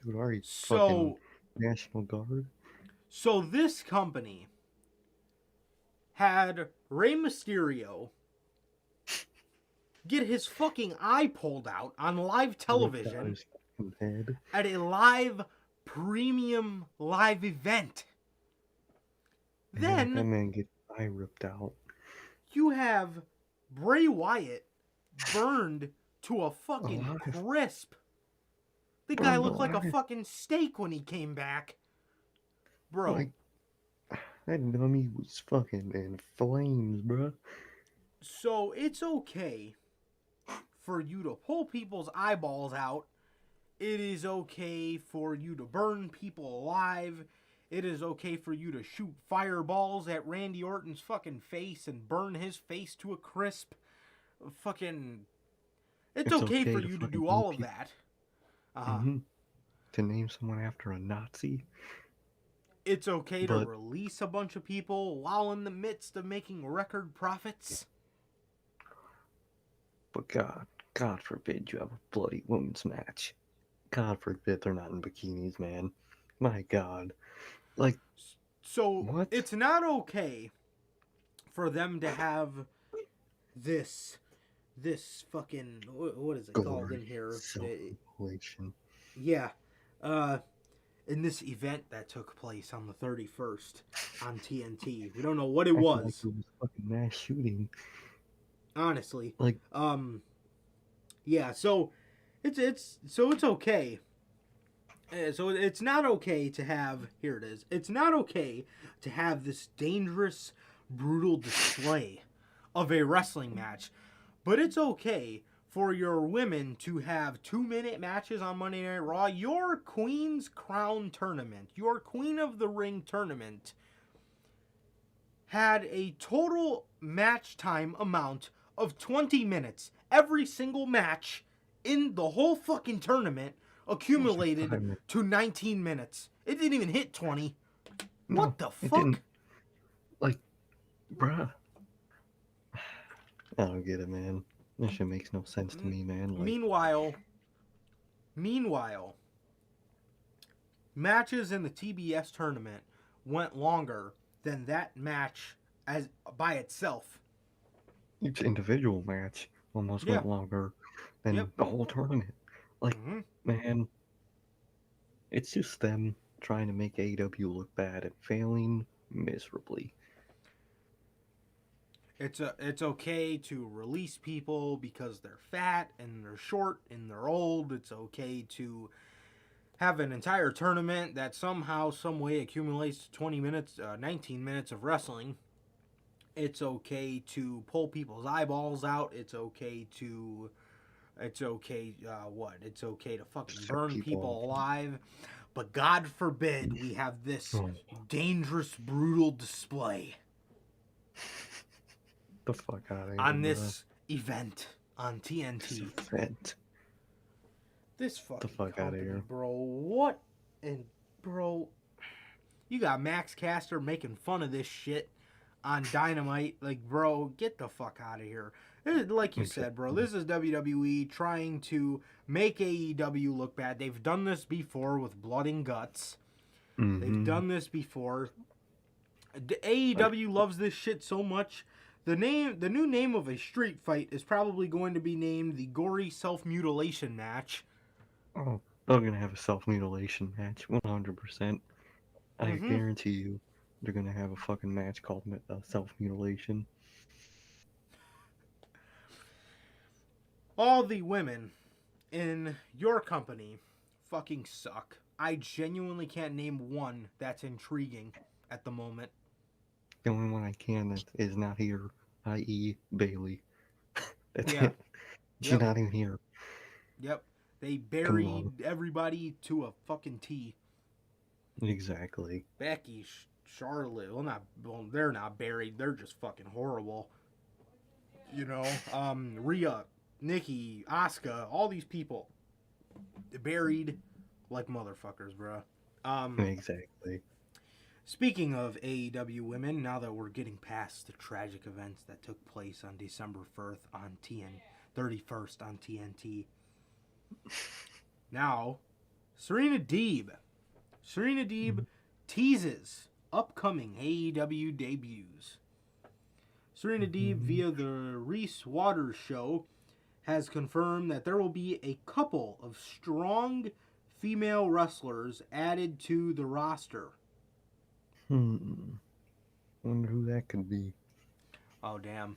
Dude, are you fucking So, National Guard? so this company had Rey Mysterio get his fucking eye pulled out on live television His fucking head. at a live premium live event. That Then man gets eye ripped out. you have Bray Wyatt burned to a fucking Alive. crisp. The guy Burned looked like a alive. fucking steak when he came back. Bro, Like, that dummy was fucking in flames, bruh. so it's okay for you to pull people's eyeballs out. It is okay for you to burn people alive. It is okay for you to shoot fireballs at Randy Orton's fucking face and burn his face to a crisp. Fucking... It's okay for to you to fucking do kill all of people. that. To name someone after a Nazi. It's okay to But- release a bunch of people while in the midst of making record profits. But God forbid you have a bloody women's match. God forbid they're not in bikinis, man. My God. Like, So What? it's not okay for them to have this fucking, what is it called in here? self-mutilation. Yeah. In this event that took place on the 31st on TNT. We don't know what it Acting like was. it was fucking mass shooting. Honestly. Like, Yeah, so it's okay. So it's not okay to have, here it is. It's not okay to have this dangerous, brutal display of a wrestling match, but it's okay for your women to have 2-minute matches on Monday Night Raw. Your Queen's Crown tournament, your Queen of the Ring tournament, had a total match time amount of 20 minutes. Every single match in the whole fucking tournament accumulated to 19 minutes. It didn't even hit 20. No, What the it fuck? didn't. Like, bruh. I don't get it, man. This shit makes no sense to me, man. Like, Meanwhile, matches in the TBS tournament went longer than that match as by itself. each individual match almost Yeah. went longer than Yep. the whole tournament. Like, Mm-hmm. man, it's just them trying to make AEW look bad and failing miserably. It's okay to release people because they're fat and they're short and they're old. It's okay to have an entire tournament that somehow, some way accumulates to 20 minutes, 19 minutes of wrestling. It's okay to pull people's eyeballs out. It's okay to It's okay to fucking Set burn people alive. But God forbid we have this Oh, dangerous, brutal display the fuck out of here. on this event on TNT. Event. This fucking fuck outta company, here. bro. What? And, bro, you got Max Caster making fun of this shit on Dynamite. Like, bro, get the fuck out of here. Like you said, bro, this is WWE trying to make AEW look bad. They've done this before with Blood and Guts. Mm-hmm. They've done this before. AEW loves this shit so much. The new name of a street fight is probably going to be named the Gory Self-Mutilation Match. Oh, they're gonna have a self-mutilation match, 100%. I Mhm. guarantee you, they're gonna have a fucking match called self-mutilation. All the women in your company fucking suck. I genuinely can't name one that's intriguing at the moment. The only one I can that is not here, i.e. Bailey. That's Yeah. it. She's Yep. not even here. Yep. They on. buried everybody to a fucking T. Exactly. Becky, Charlotte, they're not buried. They're just fucking horrible. You know, Rhea, Nikki, Asuka, all these people buried like motherfuckers, bro. Exactly. Speaking of AEW women, now that we're getting past the tragic events that took place on December 31st on TNT, now Serena Deeb teases upcoming AEW debuts. Serena Deeb, via the Reese Waters show, has confirmed that there will be a couple of strong female wrestlers added to the roster. Wonder who that could be. Oh, damn.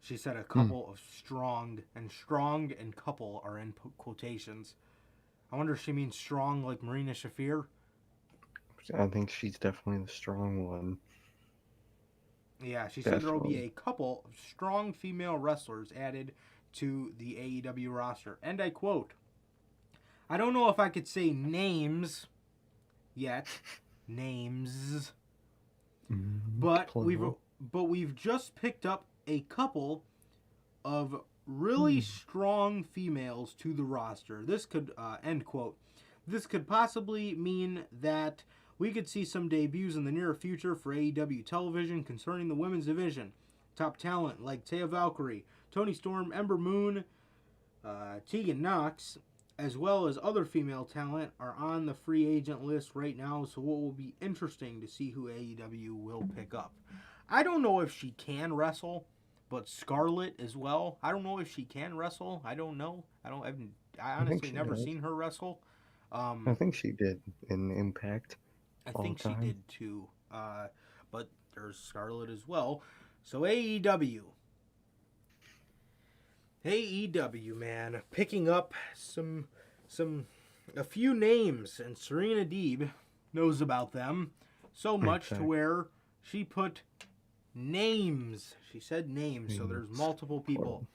She said a couple of strong and couple are in quotations. I wonder if she means strong like Marina Shafir. I think she's definitely the strong one. Yeah, she said there will be a couple of strong female wrestlers added to the AEW roster. And I quote, I don't know if I could say names yet. Names. But we've just picked up a couple of really strong females to the roster. This could, end quote, this could possibly mean that we could see some debuts in the near future for AEW television concerning the women's division. Top talent like Taya Valkyrie, Toni Storm, Ember Moon, Tegan Knox, as well as other female talent, are on the free agent list right now, so it will be interesting to see who AEW will pick up. I don't know if she can wrestle, but Scarlett as well. I don't know if she can wrestle. I don't know. I honestly never seen her wrestle. I think she did in Impact. I think she did too. But there's Scarlett as well. So AEW. AEW, man, picking up a few names, and Serena Deeb knows about them so much to Exactly. where she put names. She said names, so there's Names. multiple people.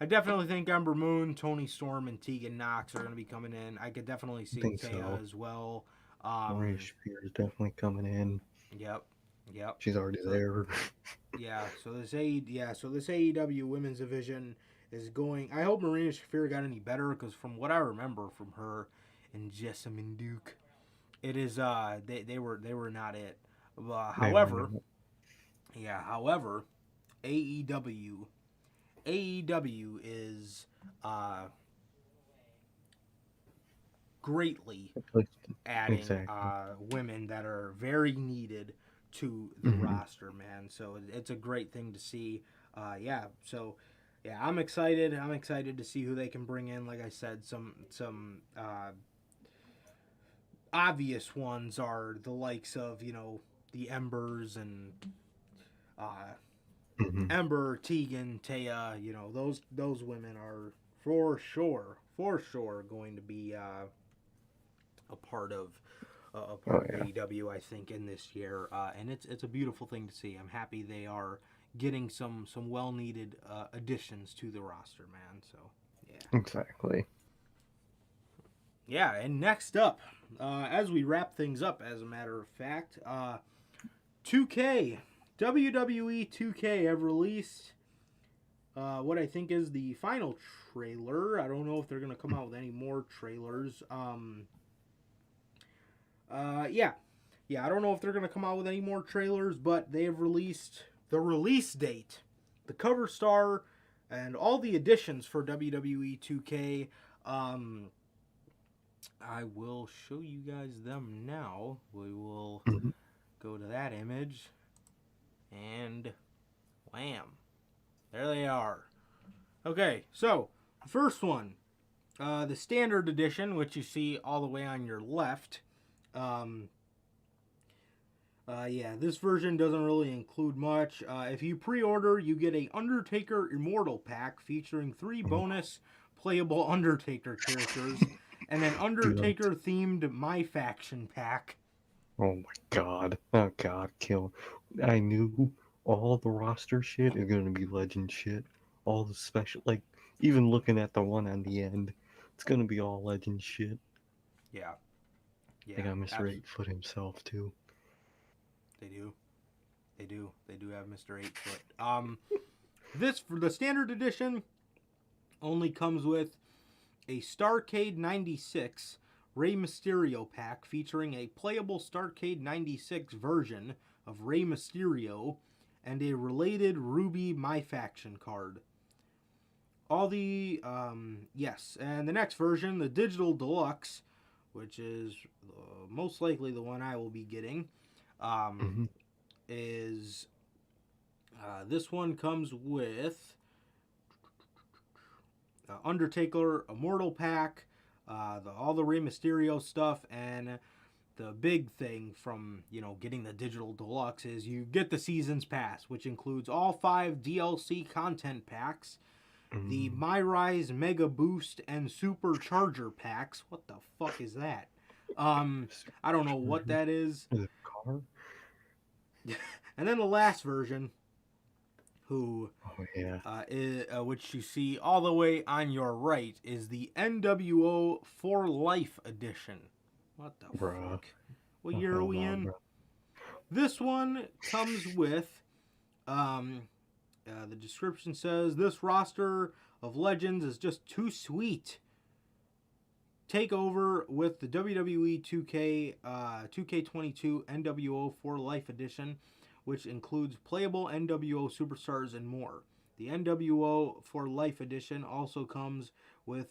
I definitely think Ember Moon, Tony Storm, and Tegan Knox are going to be coming in. I could definitely see Think Taya so. as well. Maria Shafir is definitely coming in. Yep. She's already So there. yeah, so this AEW women's division is going. I hope Marina Shafir got any better, because from what I remember from her and Jessamine Duke, it is they were not it. They were However, not. however, AEW AEW is greatly adding Exactly. women that are very needed to the roster, man. So it's a great thing to see. So I'm excited. I'm excited to see who they can bring in. Like I said, some obvious ones are the likes of the Embers and Ember, Tegan, Taya. Those women are for sure going to be a part of AEW, I think, in this year, and it's a beautiful thing to see. I'm happy they are getting some well needed additions to the roster, man. So Exactly. and next up, as we wrap things up, as a matter of fact, 2K WWE 2K have released what I think is the final trailer. I don't know if they're gonna come out with any more trailers. I don't know if they're going to come out with any more trailers, but they have released the release date, the cover star, and all the additions for WWE 2K. I will show you guys them now. We will go to that image, and wham, there they are. Okay, so the first one, the standard edition, which you see all the way on your left. This version doesn't really include much. If you pre-order, you get a Undertaker Immortal pack featuring 3 bonus playable Undertaker characters and an Undertaker-themed My Faction pack. Oh my god. Oh god, kill. I knew all the roster shit is gonna be legend shit. All the special, like, even looking at the one on the end, it's gonna be all legend shit. Yeah. They got Mr. 8-Foot himself, too. They do. They do have Mr. 8-Foot. This, for the standard edition, only comes with a Starrcade 96 Rey Mysterio pack featuring a playable Starrcade 96 version of Rey Mysterio and a related Ruby My Faction card. All the, and the next version, the Digital Deluxe, which is most likely the one I will be getting, is this one comes with Undertaker Immortal pack, all the Rey Mysterio stuff, and the big thing from getting the Digital Deluxe is you get the Seasons Pass, which includes all 5 DLC content packs, the My Rise Mega Boost and Supercharger packs. What the fuck is that? I don't know what that is. Is it a car? And then the last version, which you see all the way on your right, is the NWO For Life edition. What the fuck? What year are we in? Bro. This one comes with, the description says, this roster of legends is just too sweet. Take over with the WWE 2k22 NWO For Life edition, which includes playable NWO superstars and more. The NWO For Life edition also comes with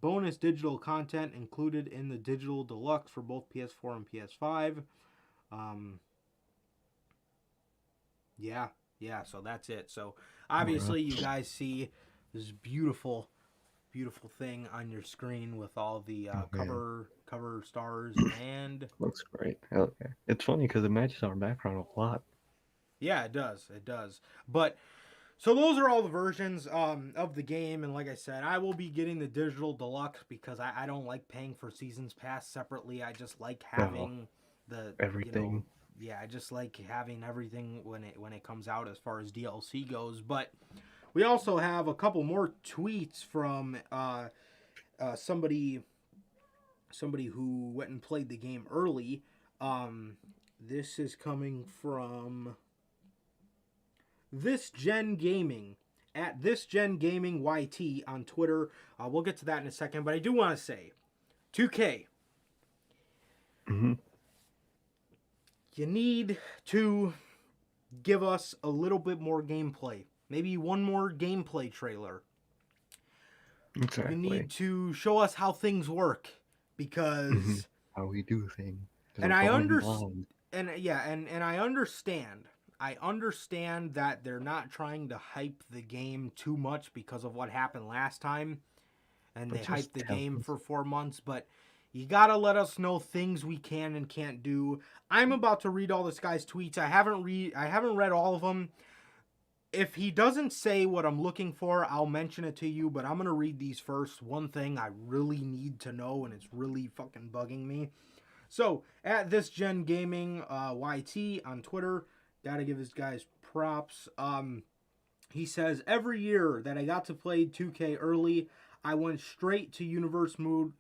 bonus digital content included in the Digital Deluxe for both PS4 and PS5. So that's it. So obviously you guys see this beautiful thing on your screen with all the cover stars, and looks great. Okay. It's funny because it matches our background a lot. Yeah, it does. But So those are all the versions of the game, and like I said, I will be getting the digital deluxe because I don't like paying for seasons pass separately. I just like having the everything. yeah, I just like having everything when it comes out as far as DLC goes. But we also have a couple more tweets from somebody who went and played the game early. This is coming from This Gen Gaming at This Gen Gaming YT on Twitter. We'll get to that in a second, but I do want to say, 2K. Mm-hmm. You need to give us a little bit more gameplay. Maybe one more gameplay trailer. Exactly. You need to show us how things work because how we do things. And I understand. And I understand. I understand that they're not trying to hype the game too much because of what happened last time, and they hyped the game for 4 months. But you gotta let us know things we can and can't do. I'm about to read all this guy's tweets. I haven't read all of them. If he doesn't say what I'm looking for, I'll mention it to you. But I'm gonna read these first. One thing I really need to know, and it's really fucking bugging me. So, at This Gen Gaming YT on Twitter, gotta give this guy's props. He says, every year that I got to play 2K early, I went straight to universe mode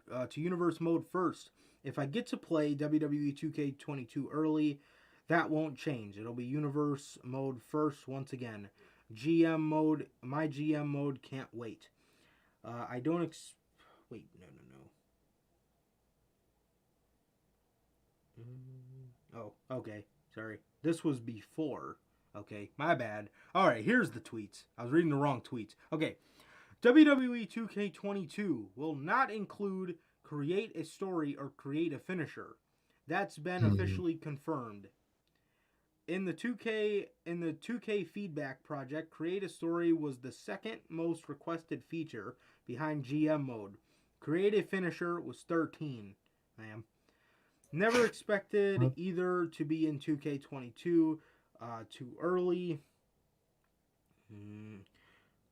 first. If I get to play WWE 2k22 early, that won't change. It'll be universe mode first once again. My GM mode can't wait. I don't wait, no. Oh, okay. Sorry. This was before. Okay, my bad. Alright, here's the tweets. I was reading the wrong tweets. Okay. WWE 2k22 will not include create a story or create a finisher. That's been officially confirmed. In the 2K feedback project, create a story was the second most requested feature behind GM mode. Create a finisher was 13. Never expected either to be in 2K22 too early.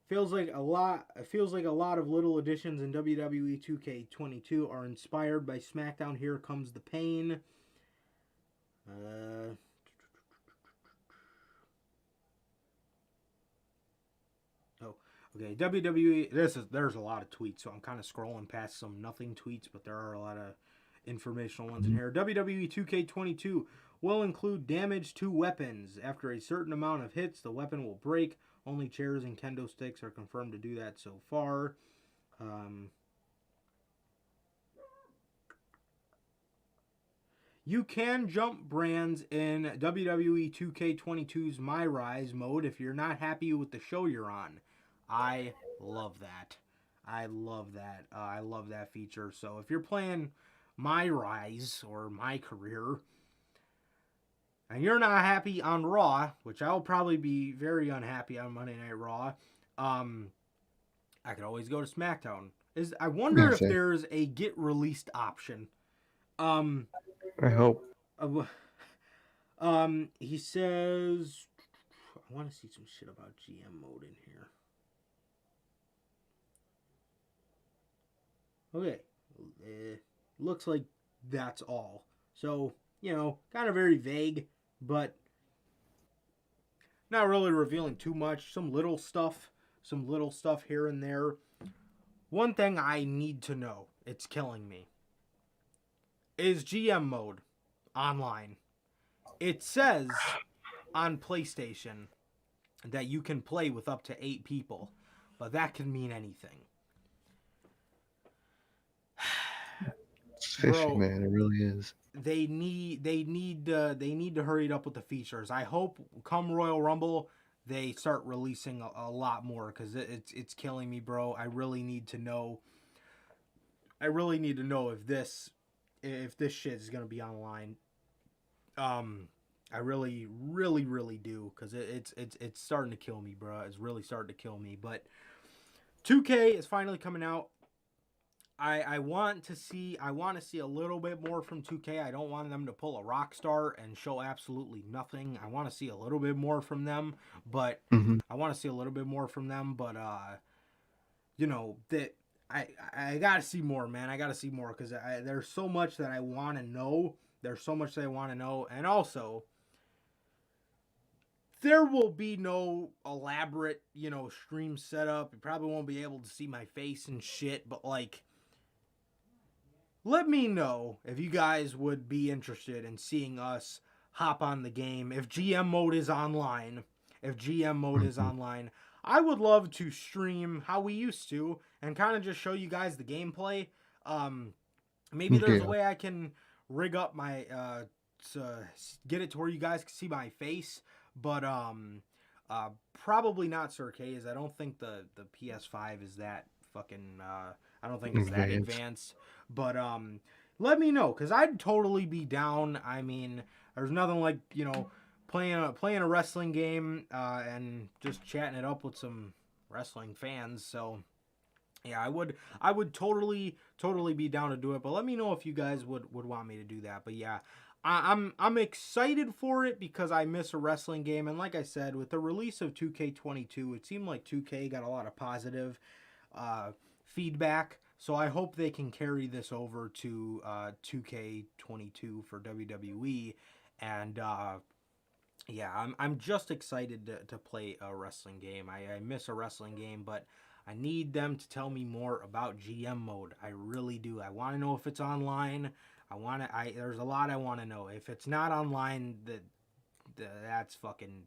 Feels like a lot of little additions in WWE 2K22 are inspired by SmackDown Here Comes the Pain. Okay, WWE, there's a lot of tweets, so I'm kind of scrolling past some nothing tweets, but there are a lot of informational ones in here. WWE 2K22 will include damage to weapons. After a certain amount of hits, the weapon will break. Only chairs and kendo sticks are confirmed to do that so far. You can jump brands in WWE 2K22's My Rise mode if you're not happy with the show you're on. I love that. I love that feature. So if you're playing My Rise or My Career and you're not happy on Raw, which I'll probably be very unhappy on Monday Night Raw, I could always go to SmackDown. I wonder if there's a get released option. I hope. He says, I want to see some shit about GM mode in here. Okay, looks like that's all. So, kind of very vague, but not really revealing too much. Some little stuff here and there. One thing I need to know, it's killing me, is GM mode online. It says on PlayStation that you can play with up to 8 people, but that can mean anything. It's fishy, man. It really is. They need to hurry it up with the features. I hope come Royal Rumble they start releasing a lot more because it's killing me, bro. I really need to know if this shit is gonna be online. I really do because it's starting to kill me, bro. It's really starting to kill me. But 2K is finally coming out. I want to see a little bit more from 2K. I don't want them to pull a Rockstar and show absolutely nothing. I want to see a little bit more from them, but Mm-hmm. you know that I gotta see more, man. I gotta see more because there's so much that I want to know. There's so much that I want to know, and also there will be no elaborate, stream setup. You probably won't be able to see my face and shit, but like, let me know if you guys would be interested in seeing us hop on the game. If GM mode is online, I would love to stream how we used to and kind of just show you guys the gameplay. Maybe there's a Yeah. way I can rig up my to get it to where you guys can see my face, but probably not Sir K's. I don't think the PS5 is that fucking I don't think it's that advanced. But let me know, cuz I'd totally be down. I mean, there's nothing like, playing a wrestling game and just chatting it up with some wrestling fans. So yeah, I would totally be down to do it, but let me know if you guys would want me to do that. But yeah, I'm excited for it because I miss a wrestling game, and like I said, with the release of 2K22, it seemed like 2K got a lot of positive feedback. So I hope they can carry this over to 2K22 for WWE, and yeah, I'm just excited to play a wrestling game. I miss a wrestling game, but I need them to tell me more about GM mode. I really do. I want to know if it's online. There's a lot I want to know. If it's not online, that's fucking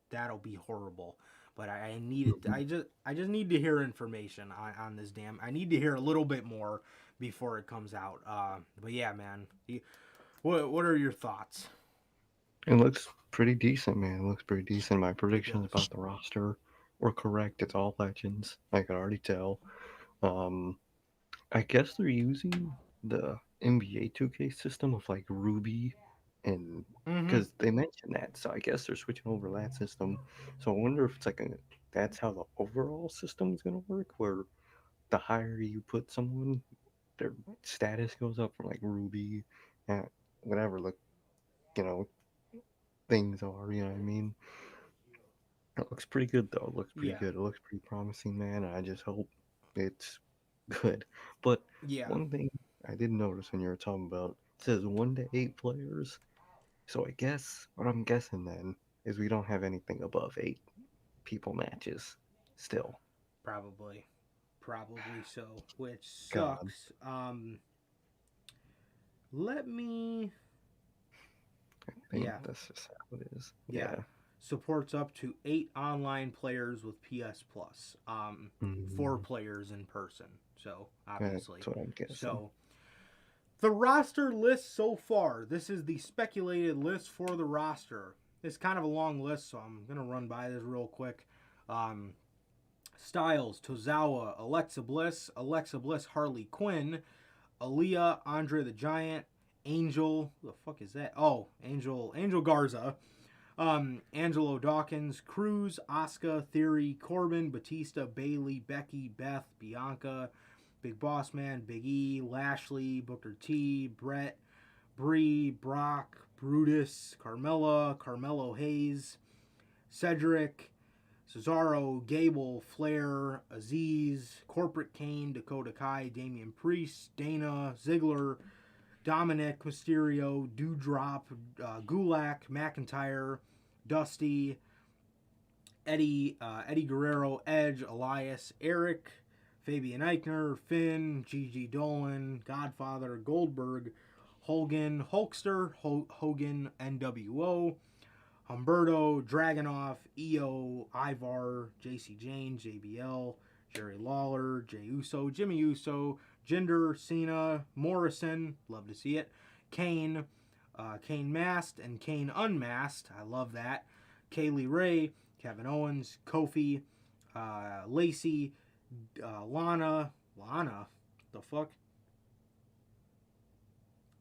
that'll be horrible. But I need it. I just need to hear information on this damn. I need to hear a little bit more before it comes out. But yeah, man. What are your thoughts? It looks pretty decent, man. It looks pretty decent. My predictions about the roster were correct. It's all legends. I could already tell. I guess they're using the NBA 2K system of like Ruby, and because they mentioned that, so I guess they're switching over to that system. So I wonder if it's like that's how the overall system is gonna work, where the higher you put someone, their status goes up from like Ruby, and whatever you know things are. You know what I mean? It looks pretty good though. It looks pretty Yeah. good. It looks pretty promising, man. And I just hope it's good. But Yeah. one thing I did notice when you were talking about, it says 1 to 8 players. So I guess what I'm guessing then is we don't have anything above 8 people matches still. Probably so, which God, sucks. Let me. I think Yeah. that's just how it is. Yeah. Yeah. Supports up to 8 online players with PS Plus. 4 Mm, players in person. So obviously, that's what I'm guessing. so the roster list so far. This is the speculated list for the roster. It's kind of a long list, so I'm gonna run by this real quick. Um, Styles, Tozawa, Alexa Bliss, Harley Quinn, Aaliyah, Andre the Giant, Angel. Who the fuck is that? Oh, Angel Garza. Angelo Dawkins, Cruz, Asuka, Theory, Corbin, Batista, Bailey, Becky, Beth, Bianca, Big Boss Man, Big E, Lashley, Booker T, Brett, Bree, Brock, Brutus, Carmella, Carmelo Hayes, Cedric, Cesaro, Gable, Flair, Aziz, Corporate Kane, Dakota Kai, Damian Priest, Dana, Ziggler, Dominic, Mysterio, Doudrop, Gulak, McIntyre, Dusty, Eddie Guerrero, Edge, Elias, Eric, Fabian Eichner, Finn, Gigi Dolan, Godfather, Goldberg, Hogan, Hulkster, Hogan, NWO, Humberto, Dragunov, EO, Ivar, JC Jane, JBL, Jerry Lawler, Jey Uso, Jimmy Uso, Jinder, Cena, Morrison, love to see it, Kane, Kane Masked and Kane Unmasked, I love that, Kaylee Ray, Kevin Owens, Kofi, Lacey, Lana, the fuck?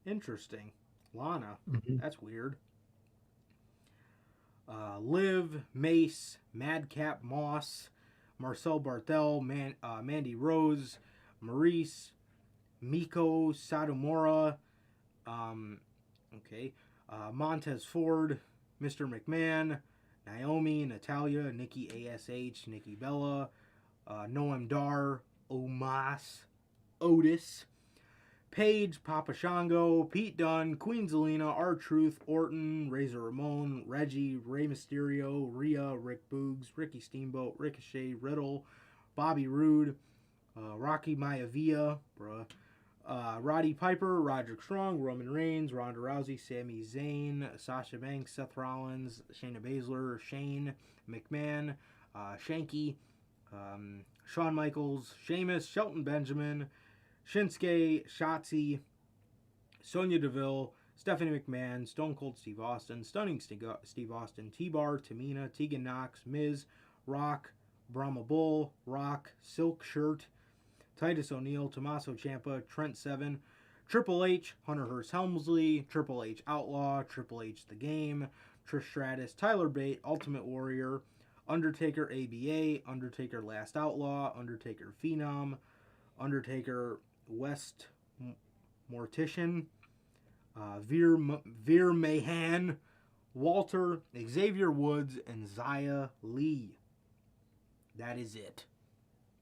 Interesting. Lana, Mhm. that's weird. Liv, Mace, Madcap Moss, Marcel Barthel, Mandy Rose, Maurice, Miko Satomura, Montez Ford, Mr. McMahon, Naomi, Natalia, Nikki ASH, Nikki Bella, Noam Dar, Omos, Otis, Paige, Papa Shango, Pete Dunne, Queen Zelina, R-Truth, Orton, Razor Ramon, Reggie, Rey Mysterio, Rhea, Rick Boogs, Ricky Steamboat, Ricochet, Riddle, Bobby Roode, Rocky Maivia, Roddy Piper, Roderick Strong, Roman Reigns, Ronda Rousey, Sami Zayn, Sasha Banks, Seth Rollins, Shayna Baszler, Shane McMahon, Shanky, Shawn Michaels, Sheamus, Shelton Benjamin, Shinsuke, Shotzi, Sonya Deville, Stephanie McMahon, Stone Cold Steve Austin, Stunning Steve Austin, T-Bar, Tamina, Tegan Knox, Miz, Rock, Brahma Bull, Rock, Silk Shirt, Titus O'Neil, Tommaso Ciampa, Trent Seven, Triple H, Hunter Hearst Helmsley, Triple H Outlaw, Triple H The Game, Trish Stratus, Tyler Bate, Ultimate Warrior, Undertaker ABA, Undertaker Last Outlaw, Undertaker Phenom, Undertaker West Mortician, Veer Mahan, Walter, Xavier Woods, and Xia Li. That is it.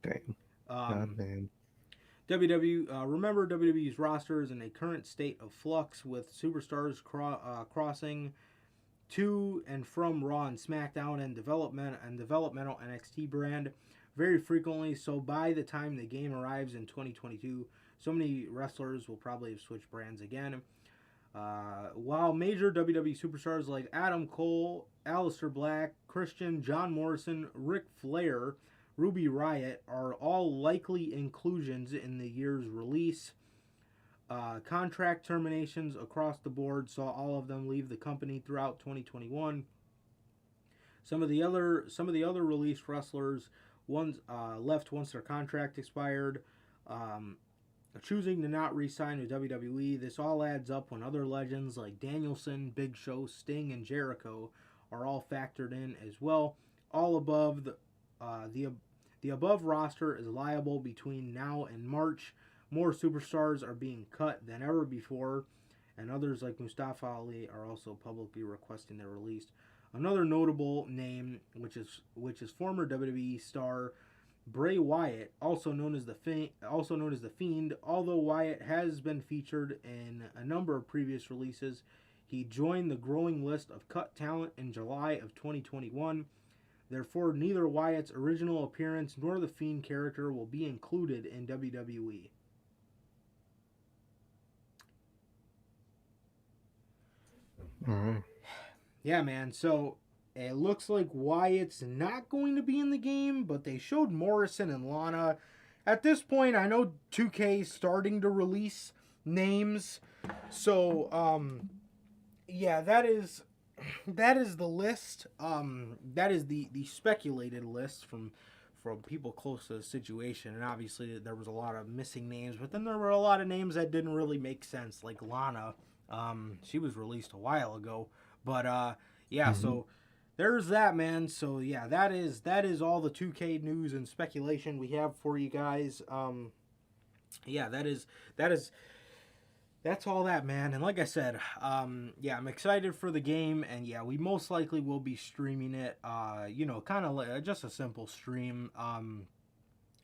Dang. God damn. Remember, WWE's roster is in a current state of flux with superstars crossing to and from Raw and SmackDown and developmental NXT brand very frequently. So by the time the game arrives in 2022, so many wrestlers will probably have switched brands again. While major WWE superstars like Adam Cole, Aleister Black, Christian, John Morrison, Ric Flair, Ruby Riott are all likely inclusions in the year's release, contract terminations across the board saw all of them leave the company throughout 2021. Some of the other released wrestlers left once their contract expired, choosing to not re-sign with WWE. This all adds up when other legends like Danielson, Big Show, Sting, and Jericho are all factored in as well. All above the above roster is liable between now and March. More superstars are being cut than ever before, and others like Mustafa Ali are also publicly requesting their release. Another notable name, which is former WWE star Bray Wyatt, also known as the Fiend. Although Wyatt has been featured in a number of previous releases, he joined the growing list of cut talent in July of 2021. Therefore, neither Wyatt's original appearance nor the Fiend character will be included in WWE. All right. Yeah, man. So it looks like Wyatt's not going to be in the game, but they showed Morrison and Lana. At this point, I know 2K is starting to release names. So, yeah, that is the list. That is the speculated list from people close to the situation. And obviously, there was a lot of missing names, but then there were a lot of names that didn't really make sense, like Lana. She was released a while ago, but yeah. Mm-hmm. So there's that, man. So yeah, that is all the 2K news and speculation we have for you guys. Yeah, that's all that, man. And like I said, yeah, I'm excited for the game, and yeah, we most likely will be streaming it. Kind of like just a simple stream.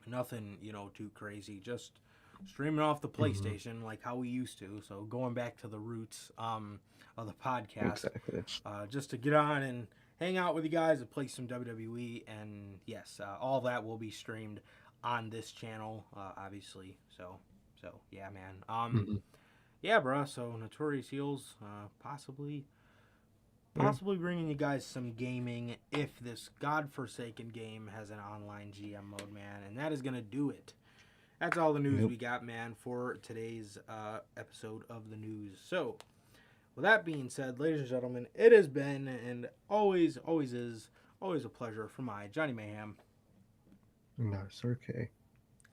Nothing, too crazy. Just streaming off the PlayStation like how we used to. So going back to the roots of the podcast. Exactly. Just to get on and hang out with you guys and play some WWE. And yes, all that will be streamed on this channel, obviously. So yeah, man. Yeah, bro. So Notorious Heels, possibly bringing you guys some gaming if this godforsaken game has an online GM mode, man. And that is going to do it. That's all the news we got, man, for today's episode of the news. So, with that being said, ladies and gentlemen, it has been and always is a pleasure for my Johnny Mayhem. No, Sir K.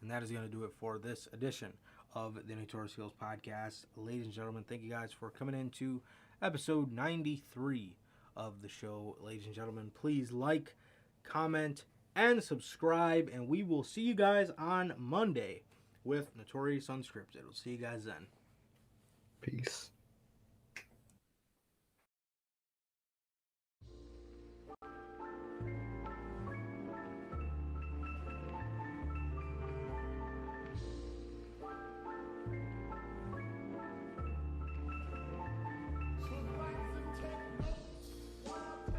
And that is going to do it for this edition of the Notorious Heels podcast. Ladies and gentlemen, thank you guys for coming into episode 93 of the show. Ladies and gentlemen, please like, comment, and subscribe, and we will see you guys on Monday with Notorious Unscripted. We'll see you guys then. Peace.